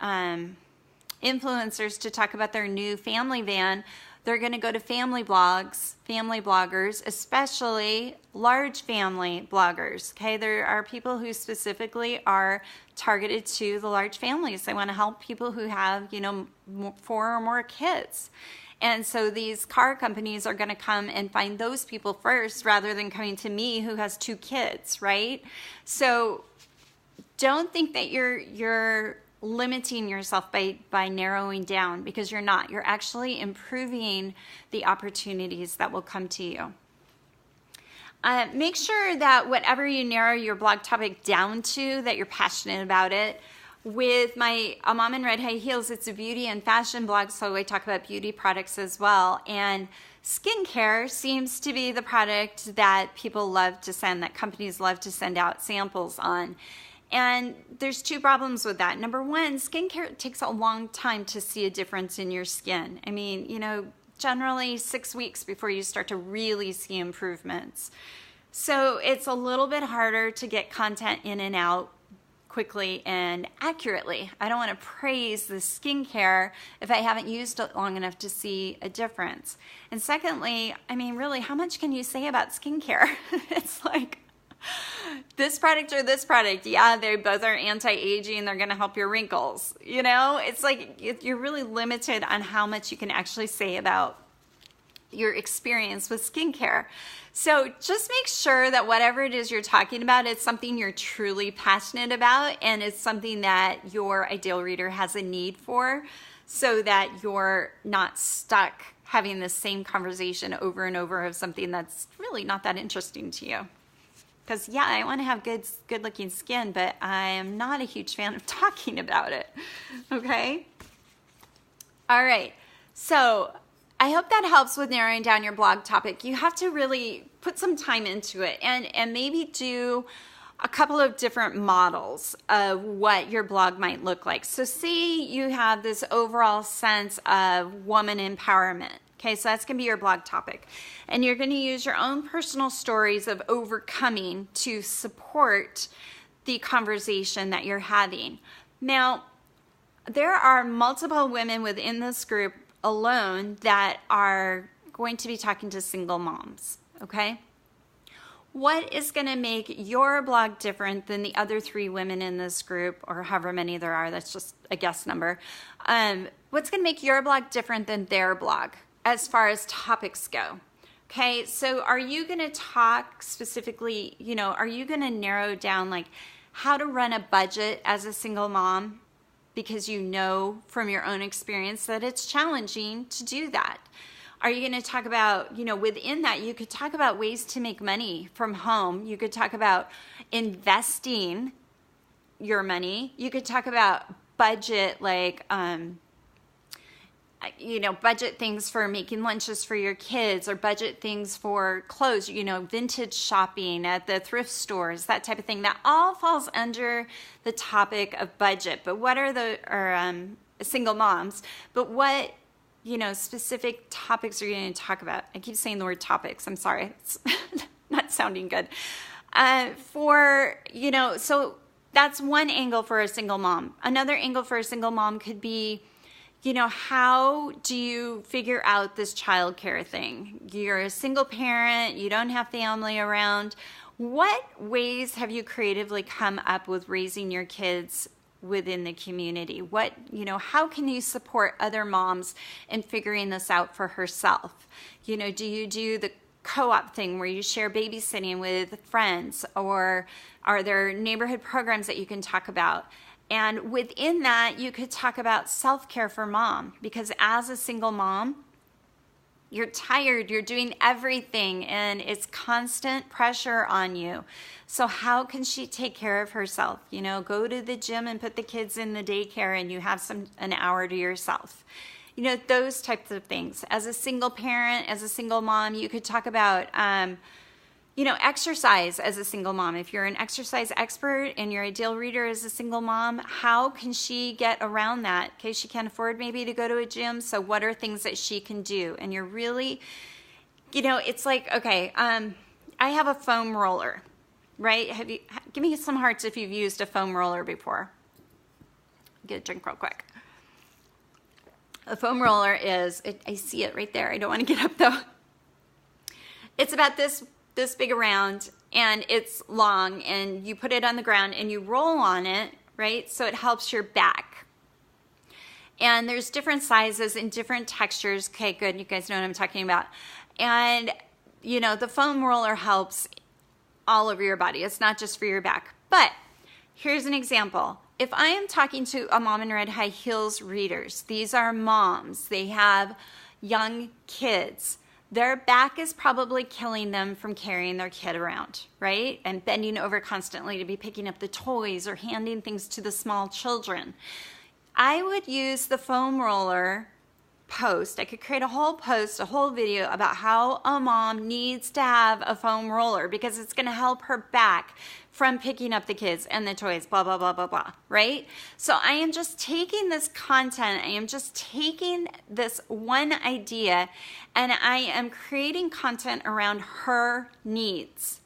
influencers to talk about their new family van, they're going to go to family bloggers, especially large family bloggers. Okay, there are people who specifically are targeted to the large families. They want to help people who have, 4 or more kids. And so these car companies are going to come and find those people first rather than coming to me who has 2 kids, right? So don't think that you're limiting yourself by narrowing down, because you're not. You're actually improving the opportunities that will come to you. Make sure that whatever you narrow your blog topic down to, that you're passionate about it. With my A Mom in Red High Heels, it's a beauty and fashion blog, so I talk about beauty products as well. And skincare seems to be the product that people love to send, that companies love to send out samples on. And there's 2 problems with that. Number one, skincare takes a long time to see a difference in your skin. I mean, generally 6 weeks before you start to really see improvements. So it's a little bit harder to get content in and out quickly and accurately. I don't want to praise the skincare if I haven't used it long enough to see a difference. And secondly, I mean, really, how much can you say about skincare? It's like, this product or this product, yeah, they both are anti-aging, they're going to help your wrinkles. You know, it's like you're really limited on how much you can actually say about your experience with skincare. So just make sure that whatever it is you're talking about, it's something you're truly passionate about, and it's something that your ideal reader has a need for, so that you're not stuck having the same conversation over and over of something that's really not that interesting to you. Because yeah, I want to have good looking skin, but I am not a huge fan of talking about it. Okay? All right. So I hope that helps with narrowing down your blog topic. You have to really put some time into it and maybe do a couple of different models of what your blog might look like. So say you have this overall sense of woman empowerment. Okay, so that's going to be your blog topic. And you're going to use your own personal stories of overcoming to support the conversation that you're having. Now, there are multiple women within this group alone that are going to be talking to single moms, okay? What is going to make your blog different than the other 3 women in this group, or however many there are, that's just a guess number. What's going to make your blog different than their blog as far as topics go? Okay, so are you going to talk specifically, you know, are you going to narrow down like how to run a budget as a single mom? Because you know from your own experience that it's challenging to do that. Are you going to talk about, you know, within that, you could talk about ways to make money from home. You could talk about investing your money. You could talk about budget, like, you know, budget things for making lunches for your kids, or budget things for clothes, you know, vintage shopping at the thrift stores, that type of thing. That all falls under the topic of budget. But what are single moms, but what, you know, specific topics are you going to talk about? I keep saying the word topics. I'm sorry. It's not sounding good. You know, so that's one angle for a single mom. Another angle for a single mom could be, you know, how do you figure out this childcare thing? You're a single parent, you don't have family around. What ways have you creatively come up with raising your kids within the community? What, you know, how can you support other moms in figuring this out for herself? You know, do you do the co-op thing where you share babysitting with friends, or are there neighborhood programs that you can talk about? And within that, you could talk about self-care for mom, because as a single mom, you're tired, you're doing everything, and it's constant pressure on you. So how can she take care of herself? You know, go to the gym and put the kids in the daycare and you have an hour to yourself. You know, those types of things. As a single parent, as a single mom, you could talk about, you know, exercise as a single mom. If you're an exercise expert and your ideal reader is a single mom, how can she get around that? Okay, she can't afford maybe to go to a gym, so what are things that she can do? And you're really, you know, it's like, okay, I have a foam roller, right? Give me some hearts if you've used a foam roller before. Get a drink real quick. A foam roller is, I see it right there. I don't want to get up though. It's about this big around, and it's long, and you put it on the ground and you roll on it, right? So it helps your back. And there's different sizes and different textures. Okay, good. You guys know what I'm talking about. And, you know, the foam roller helps all over your body. It's not just for your back. But here's an example. If I am talking to a Mom in Red High Heels readers, these are moms. They have young kids. Their back is probably killing them from carrying their kid around, right? And bending over constantly to be picking up the toys or handing things to the small children. I would use the foam roller post. I could create a whole post, a whole video about how a mom needs to have a foam roller because it's going to help her back from picking up the kids and the toys, blah, blah, blah, blah, blah, right? So I am just taking this content, I am just taking this one idea, and I am creating content around her needs.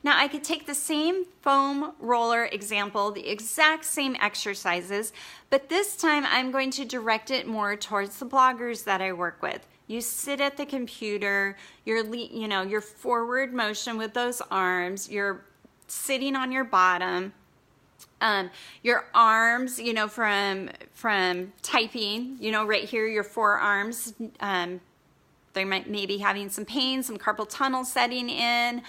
Now I could take the same foam roller example, the exact same exercises, but this time I'm going to direct it more towards the bloggers that I work with. You sit at the computer, your forward motion with those arms, you're sitting on your bottom, your arms, from typing, right here, your forearms, they may be having some pain, some carpal tunnel setting in.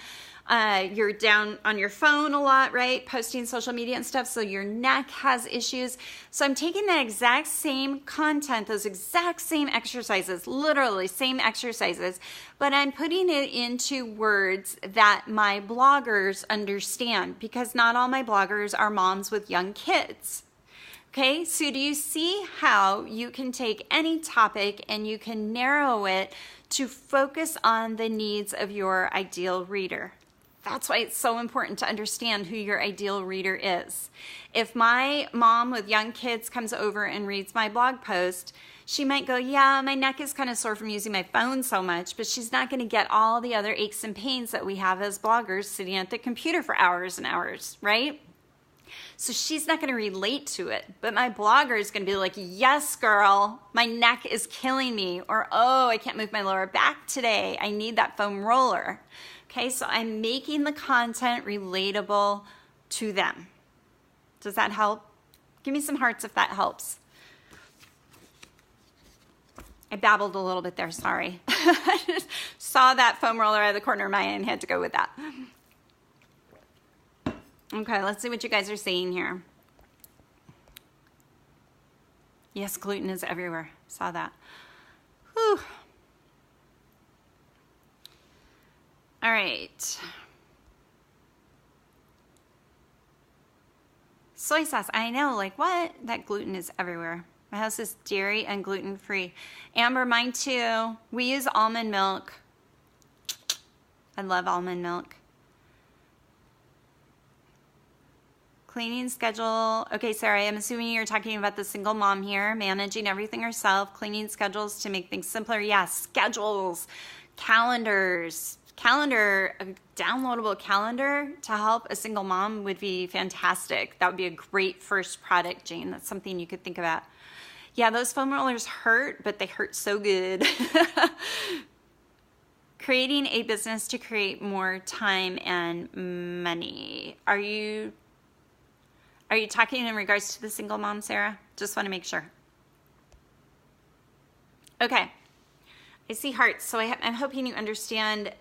You're down on your phone a lot, right? Posting social media and stuff, so your neck has issues. So I'm taking that exact same content, those exact same exercises, literally same exercises, but I'm putting it into words that my bloggers understand, because not all my bloggers are moms with young kids. Okay, so do you see how you can take any topic and you can narrow it to focus on the needs of your ideal reader? That's why it's so important to understand who your ideal reader is. If my mom with young kids comes over and reads my blog post, she might go, yeah, my neck is kind of sore from using my phone so much, but she's not going to get all the other aches and pains that we have as bloggers sitting at the computer for hours and hours, right? So she's not going to relate to it, but my blogger is going to be like, yes, girl, my neck is killing me, or, oh, I can't move my lower back today. I need that foam roller. Okay, so I'm making the content relatable to them. Does that help? Give me some hearts if that helps. I babbled a little bit there, sorry. I just saw that foam roller out of the corner of my eye and had to go with that. Okay, let's see what you guys are saying here. Yes, gluten is everywhere. Saw that. Whew. All right. Soy sauce. I know, like what? That gluten is everywhere. My house is dairy and gluten-free. Amber, mine too. We use almond milk. I love almond milk. Cleaning schedule. Okay, Sarah, I'm assuming you're talking about the single mom here, managing everything herself, cleaning schedules to make things simpler. Yes, schedules, calendars. A downloadable calendar to help a single mom would be fantastic. That would be a great first product, Jane. That's something you could think about. Yeah, those foam rollers hurt, but they hurt so good. Creating a business to create more time and money. Are you talking in regards to the single mom, Sarah? Just want to make sure. Okay. I see hearts, so I'm hoping you understand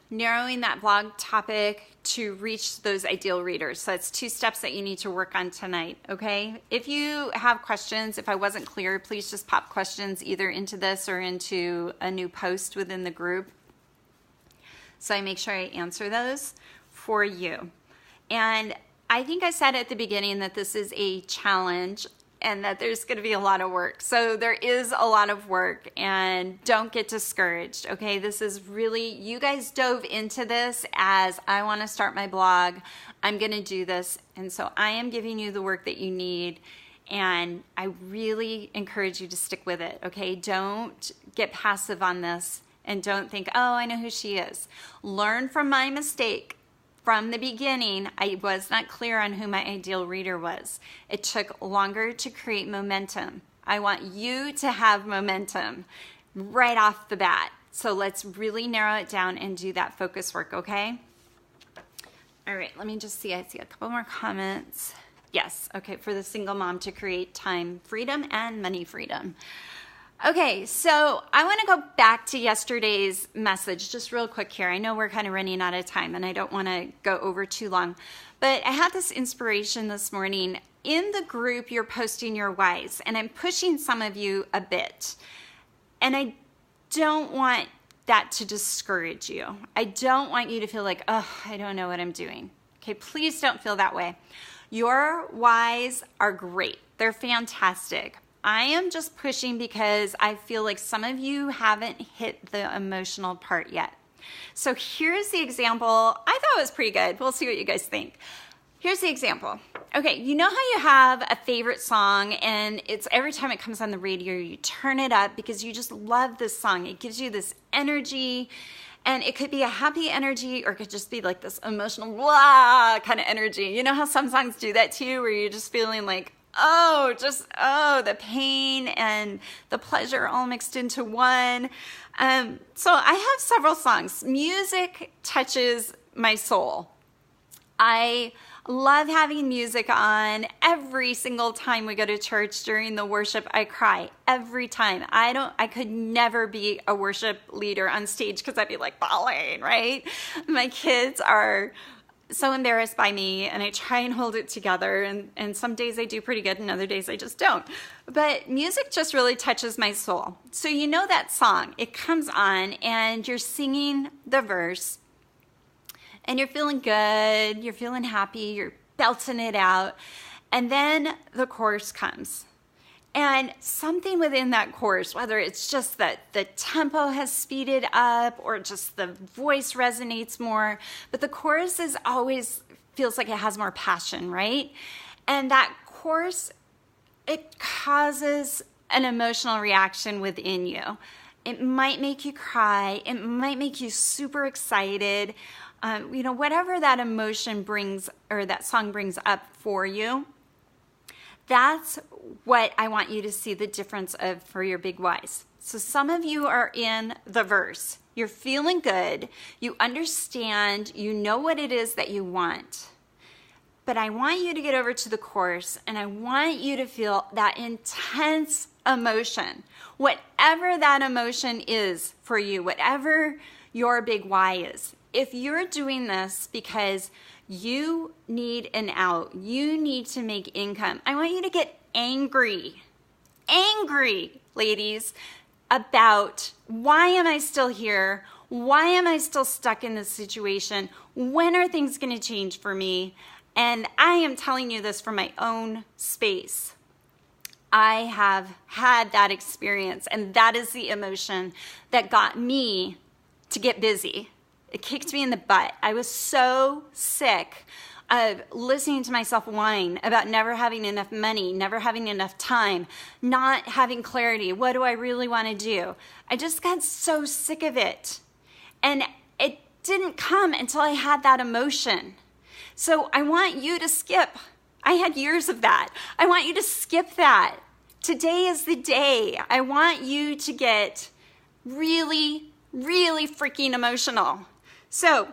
narrowing that blog topic to reach those ideal readers. So that's 2 steps that you need to work on tonight, okay? If you have questions, if I wasn't clear, please just pop questions either into this or into a new post within the group, so I make sure I answer those for you. And I think I said at the beginning that this is a challenge and that there's going to be a lot of work. So there is a lot of work, and don't get discouraged, okay? This is really, you guys dove into this as I want to start my blog. I'm going to do this. And so I am giving you the work that you need, and I really encourage you to stick with it, okay? Don't get passive on this, and don't think, oh, I know who she is. Learn from my mistake. From the beginning, I was not clear on who my ideal reader was. It took longer to create momentum. I want you to have momentum right off the bat. So let's really narrow it down and do that focus work, okay? All right, let me just see. I see a couple more comments. Yes, okay, for the single mom to create time freedom and money freedom. Okay, so I want to go back to yesterday's message just real quick here. I know we're kind of running out of time and I don't want to go over too long, but I had this inspiration this morning. In the group, you're posting your whys, and I'm pushing some of you a bit. And I don't want that to discourage you. I don't want you to feel like, oh, I don't know what I'm doing. Okay, please don't feel that way. Your whys are great. They're fantastic. I am just pushing because I feel like some of you haven't hit the emotional part yet. So here's the example. I thought it was pretty good. We'll see what you guys think. Here's the example. Okay, you know how you have a favorite song and it's every time it comes on the radio, you turn it up because you just love this song. It gives you this energy, and it could be a happy energy or it could just be like this emotional blah kind of energy. You know how some songs do that to you where you're just feeling like, the pain and the pleasure all mixed into one. So I have several songs. Music touches my soul. I love having music on every single time we go to church during the worship. I cry every time. I could never be a worship leader on stage because I'd be like bawling, right? My kids are so embarrassed by me, and I try and hold it together, and some days I do pretty good and other days I just don't. But music just really touches my soul. So you know that song, it comes on and you're singing the verse and you're feeling good, you're feeling happy, you're belting it out, and then the chorus comes. And something within that chorus, whether it's just that the tempo has speeded up or just the voice resonates more, but the chorus is always feels like it has more passion, right? And that chorus, it causes an emotional reaction within you. It might make you cry. It might make you super excited. Whatever that emotion brings or that song brings up for you, that's what I want you to see the difference of for your big whys. So some of you are in the verse. You're feeling good. You understand. You know what it is that you want. But I want you to get over to the chorus, and I want you to feel that intense emotion. Whatever that emotion is for you, whatever your big why is. If you're doing this because you need an out, you need to make income, I want you to get angry, ladies, about why am I still here? Why am I still stuck in this situation? When are things going to change for me? And I am telling you this from my own space. I have had that experience, and that is the emotion that got me to get busy. It kicked me in the butt. I was so sick of listening to myself whine about never having enough money, never having enough time, not having clarity. What do I really want to do? I just got so sick of it. And it didn't come until I had that emotion. So I want you to skip. I had years of that. I want you to skip that. Today is the day. I want you to get really, really freaking emotional. So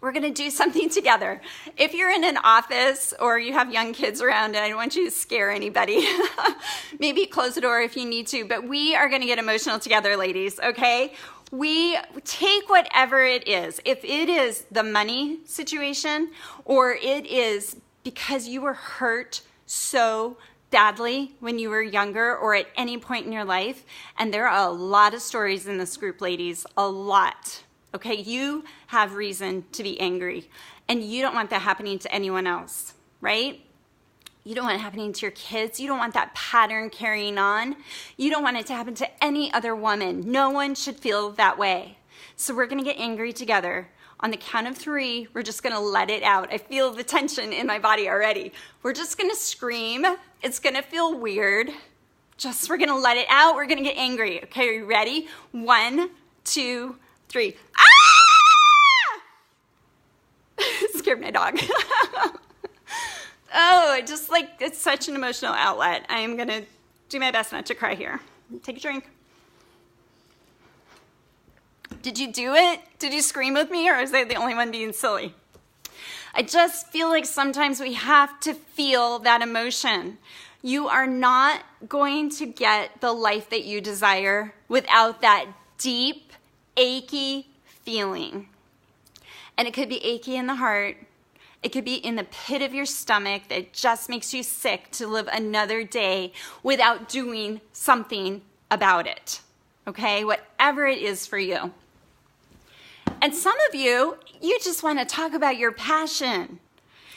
we're going to do something together. If you're in an office or you have young kids around, and I don't want you to scare anybody, maybe close the door if you need to, but we are going to get emotional together, ladies, okay? We take whatever it is. If it is the money situation, or it is because you were hurt so badly when you were younger or at any point in your life, and there are a lot of stories in this group, ladies, a lot. Okay, you have reason to be angry, and you don't want that happening to anyone else, right? You don't want it happening to your kids. You don't want that pattern carrying on. You don't want it to happen to any other woman. No one should feel that way. So we're going to get angry together. On the count of 3, we're just going to let it out. I feel the tension in my body already. We're just going to scream. It's going to feel weird. We're going to let it out. We're going to get angry. Okay, are you ready? 1, 2, 3. Ah! Scared my dog. It's such an emotional outlet. I am going to do my best not to cry here. Take a drink. Did you do it? Did you scream with me, or was I the only one being silly? I just feel like sometimes we have to feel that emotion. You are not going to get the life that you desire without that deep, achy feeling. And it could be achy in the heart. It could be in the pit of your stomach that just makes you sick to live another day without doing something about it. Okay? Whatever it is for you. And some of you just want to talk about your passion.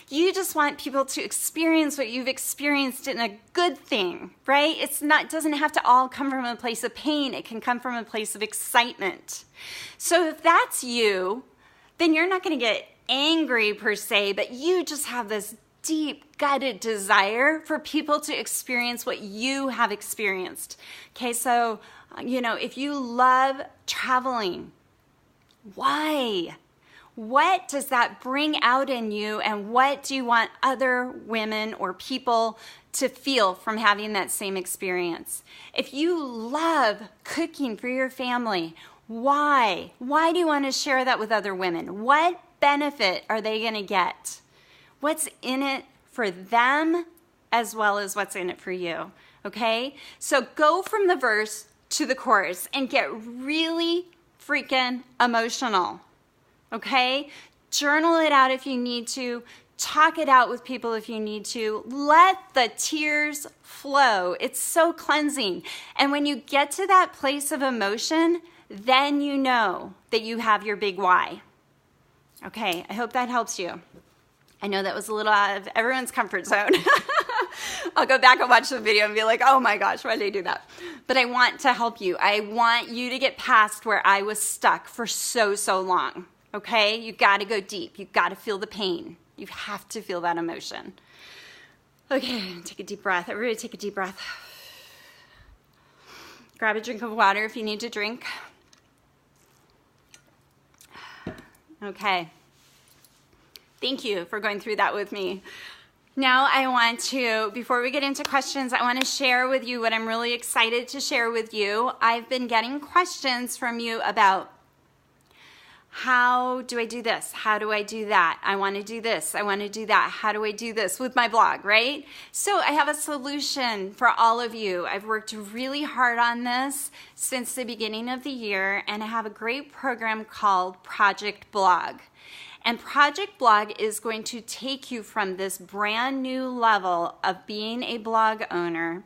You just want people to experience what you've experienced in a good thing, right? It doesn't have to all come from a place of pain. It can come from a place of excitement. So if that's you, then you're not going to get angry per se, but you just have this deep gutted desire for people to experience what you have experienced. Okay, so, if you love traveling, why? What does that bring out in you, and what do you want other women or people to feel from having that same experience? If you love cooking for your family, why? Why do you want to share that with other women? What benefit are they going to get? What's in it for them as well as what's in it for you? Okay? So go from the verse to the chorus and get really freaking emotional. Okay? Journal it out if you need to. Talk it out with people if you need to. Let the tears flow. It's so cleansing. And when you get to that place of emotion, then you know that you have your big why. Okay, I hope that helps you. I know that was a little out of everyone's comfort zone. I'll go back and watch the video and be like, oh my gosh, why did I do that? But I want to help you. I want you to get past where I was stuck for so long. Okay, you got to go deep. You got to feel the pain. You have to feel that emotion. Okay, take a deep breath. Everybody take a deep breath. Grab a drink of water if you need to drink. Okay. Thank you for going through that with me. Now I want to, before we get into questions, I want to share with you what I'm really excited to share with you. I've been getting questions from you about, how do I do this? How do I do that? I want to do this. I want to do that. How do I do this with my blog, right? So I have a solution for all of you. I've worked really hard on this since the beginning of the year, and I have a great program called Project Blog. And Project Blog is going to take you from this brand new level of being a blog owner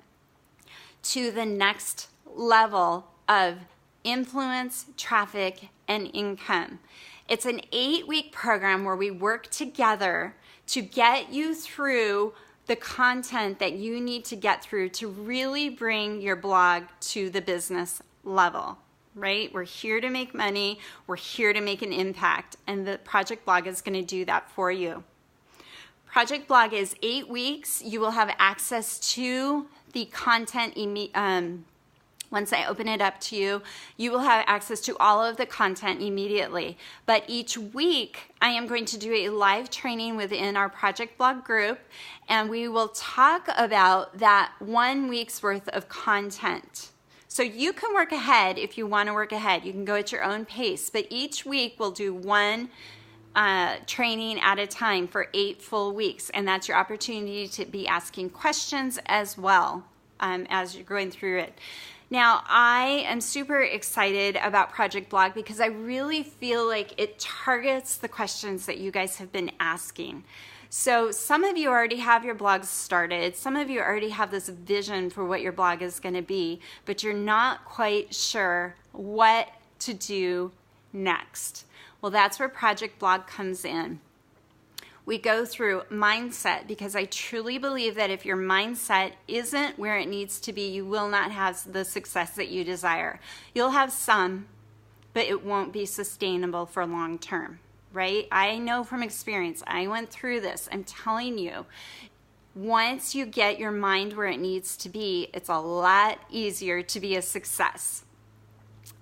to the next level of influence, traffic, and income. It's an 8-week program where we work together to get you through the content that you need to get through to really bring your blog to the business level, right? We're here to make money. We're here to make an impact, and the Project Blog is going to do that for you. Project Blog is 8 weeks. You will have access to the content once I open it up to you. You will have access to all of the content immediately. But each week, I am going to do a live training within our Project Blog group, and we will talk about that 1 week's worth of content. So you can work ahead if you want to work ahead. You can go at your own pace, but each week we'll do one training at a time for 8 full weeks, and that's your opportunity to be asking questions as well as you're going through it. Now, I am super excited about Project Blog because I really feel like it targets the questions that you guys have been asking. So some of you already have your blogs started. Some of you already have this vision for what your blog is going to be, but you're not quite sure what to do next. Well, that's where Project Blog comes in. We go through mindset because I truly believe that if your mindset isn't where it needs to be, you will not have the success that you desire. You'll have some, but it won't be sustainable for long term, right? I know from experience. I went through this. I'm telling you, once you get your mind where it needs to be, it's a lot easier to be a success.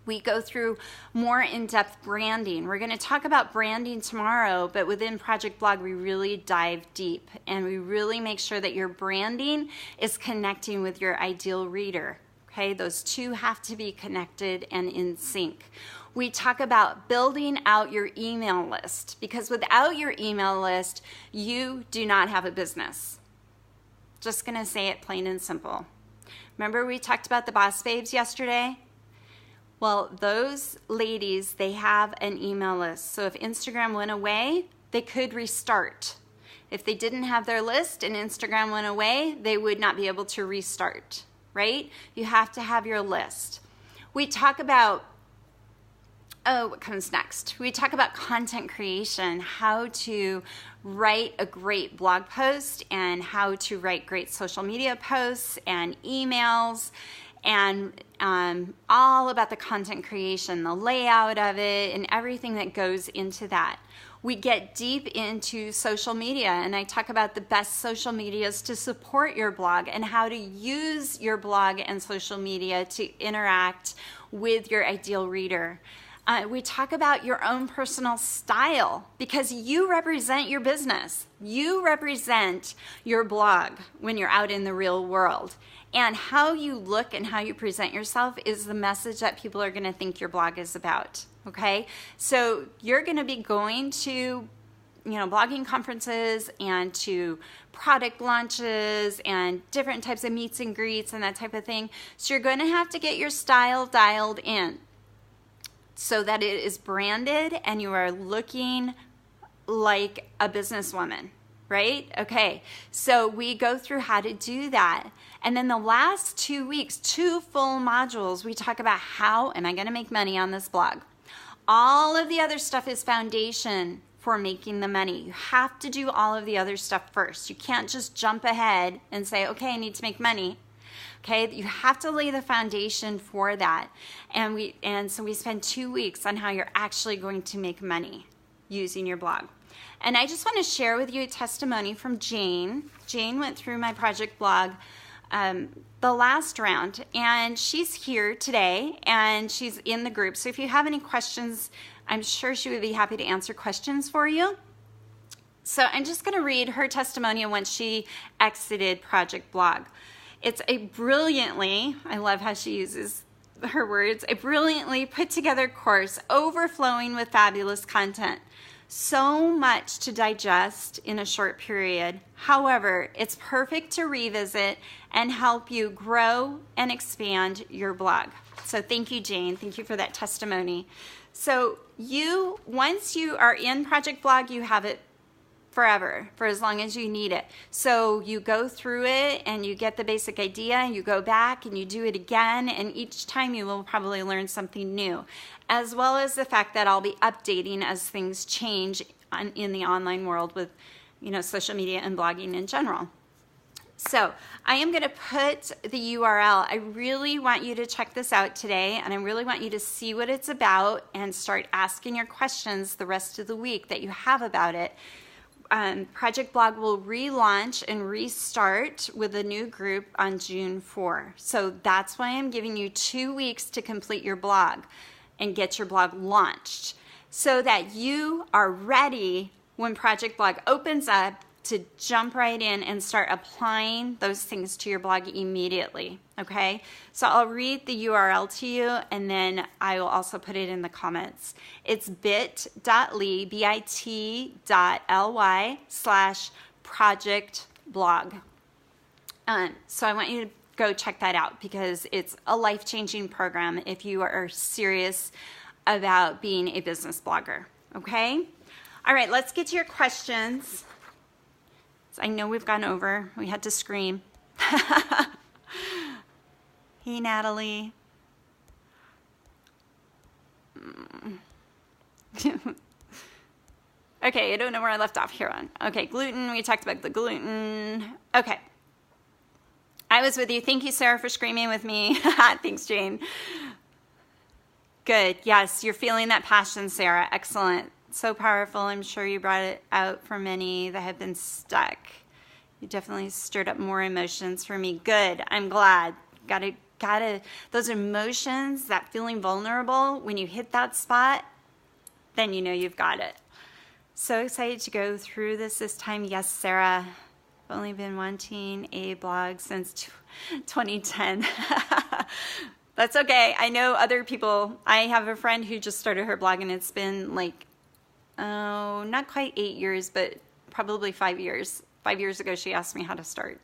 We go through more in-depth branding. We're going to talk about branding tomorrow, but within Project Blog, we really dive deep and we really make sure that your branding is connecting with your ideal reader. Okay, those two have to be connected and in sync. We talk about building out your email list because without your email list, you do not have a business. Just going to say it plain and simple. Remember we talked about the Boss Babes yesterday? Well, those ladies, they have an email list. So if Instagram went away, they could restart. If they didn't have their list and Instagram went away, they would not be able to restart, right? You have to have your list. We talk about, what comes next? We talk about content creation, how to write a great blog post and how to write great social media posts and emails, and all about the content creation, the layout of it, and everything that goes into that. We get deep into social media, and I talk about the best social medias to support your blog and how to use your blog and social media to interact with your ideal reader. We talk about your own personal style because you represent your business. You represent your blog when you're out in the real world. And how you look and how you present yourself is the message that people are going to think your blog is about. Okay? So you're going to be going to blogging conferences and to product launches and different types of meets and greets and that type of thing. So you're going to have to get your style dialed in so that it is branded and you are looking like a businesswoman, right? Okay, so we go through how to do that. And then the last 2 weeks, 2 full modules, we talk about how am I going to make money on this blog. All of the other stuff is foundation for making the money. You have to do all of the other stuff first. You can't just jump ahead and say, okay, I need to make money. Okay, you have to lay the foundation for that. And so we spend 2 weeks on how you're actually going to make money using your blog. And I just want to share with you a testimony from Jane. Jane went through my project blog the last round, and she's here today, and she's in the group. So if you have any questions, I'm sure she would be happy to answer questions for you. So I'm just going to read her testimonial when she exited Project Blog. It's a brilliantly, I love how she uses her words, a brilliantly put together course overflowing with fabulous content. So much to digest in a short period. However, it's perfect to revisit and help you grow and expand your blog. So thank you, Jane. Thank you for that testimony. So once you are in Project Blog, you have it forever, for as long as you need it. So you go through it and you get the basic idea and you go back and you do it again, and each time you will probably learn something new, as well as the fact that I'll be updating as things change in the online world with social media and blogging in general. So I am going to put the URL. I really want you to check this out today, and I really want you to see what it's about and start asking your questions the rest of the week that you have about it. Project Blog will relaunch and restart with a new group on June 4. So that's why I'm giving you 2 weeks to complete your blog and get your blog launched so that you are ready when Project Blog opens up to jump right in and start applying those things to your blog immediately, okay? So I'll read the URL to you, and then I will also put it in the comments. It's bit.ly, bit.ly/projectblog. So I want you to go check that out because it's a life-changing program if you are serious about being a business blogger, okay? All right, let's get to your questions. I know we've gone over. We had to scream. Hey, Natalie. Okay, I don't know where I left off here on. Okay, gluten. We talked about the gluten. Okay. I was with you. Thank you, Sarah, for screaming with me. Thanks, Jane. Good. Yes, you're feeling that passion, Sarah. Excellent. So powerful. I'm sure you brought it out for many that have been stuck. You definitely stirred up more emotions for me. Good. I'm glad. Gotta, those emotions, that feeling vulnerable, when you hit that spot, then you know you've got it. So excited to go through this time. Yes, Sarah. I've only been wanting a blog since 2010. That's okay. I know other people. I have a friend who just started her blog, and it's been not quite 8 years, but probably 5 years. 5 years ago, she asked me how to start.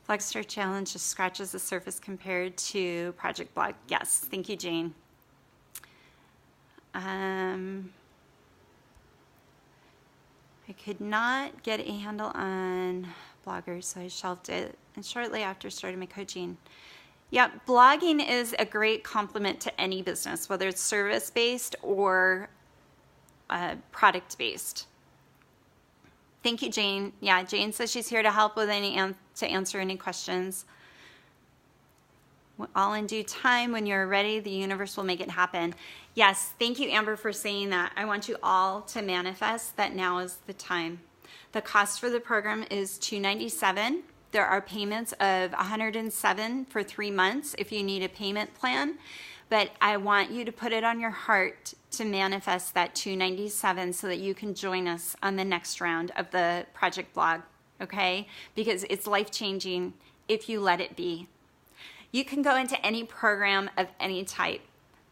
Blogster Challenge just scratches the surface compared to Project Blog. Yes, thank you, Jane. I could not get a handle on bloggers, so I shelved it. And shortly after, started my coaching. Yeah, blogging is a great complement to any business, whether it's service-based or product-based. Thank you, Jane. Yeah, Jane says she's here to help with to answer any questions. All in due time, when you're ready, the universe will make it happen. Yes, thank you, Amber, for saying that. I want you all to manifest that now is the time. The cost for the program is $297. There are payments of $107 for 3 months if you need a payment plan. But I want you to put it on your heart to manifest that $297 so that you can join us on the next round of the Project Blog, okay? Because it's life-changing if you let it be. You can go into any program of any type,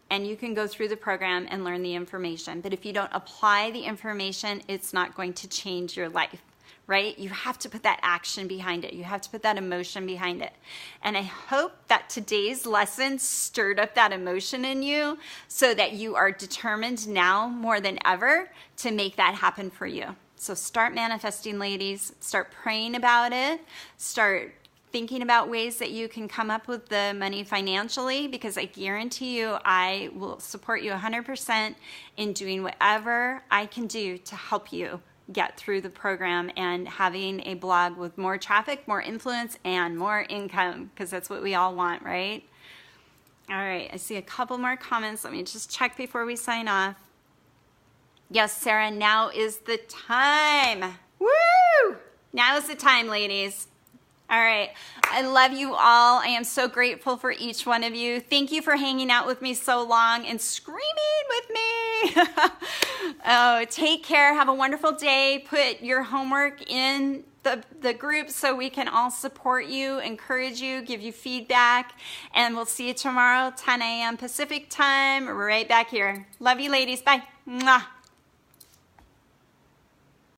and you can go through the program and learn the information. But if you don't apply the information, it's not going to change your life, right? You have to put that action behind it. You have to put that emotion behind it. And I hope that today's lesson stirred up that emotion in you so that you are determined now more than ever to make that happen for you. So start manifesting, ladies. Start praying about it. Start thinking about ways that you can come up with the money financially, because I guarantee you I will support you 100% in doing whatever I can do to help you get through the program and having a blog with more traffic, more influence, and more income, because that's what we all want, right? All right, I see a couple more comments. Let me just check before we sign off. Yes, Sarah, now is the time. Woo! Now is the time, ladies. All right. I love you all. I am so grateful for each one of you. Thank you for hanging out with me so long and screaming with me. Oh, take care. Have a wonderful day. Put your homework in the group so we can all support you, encourage you, give you feedback. And we'll see you tomorrow, 10 a.m. Pacific time, right back here. Love you, ladies. Bye. Mwah.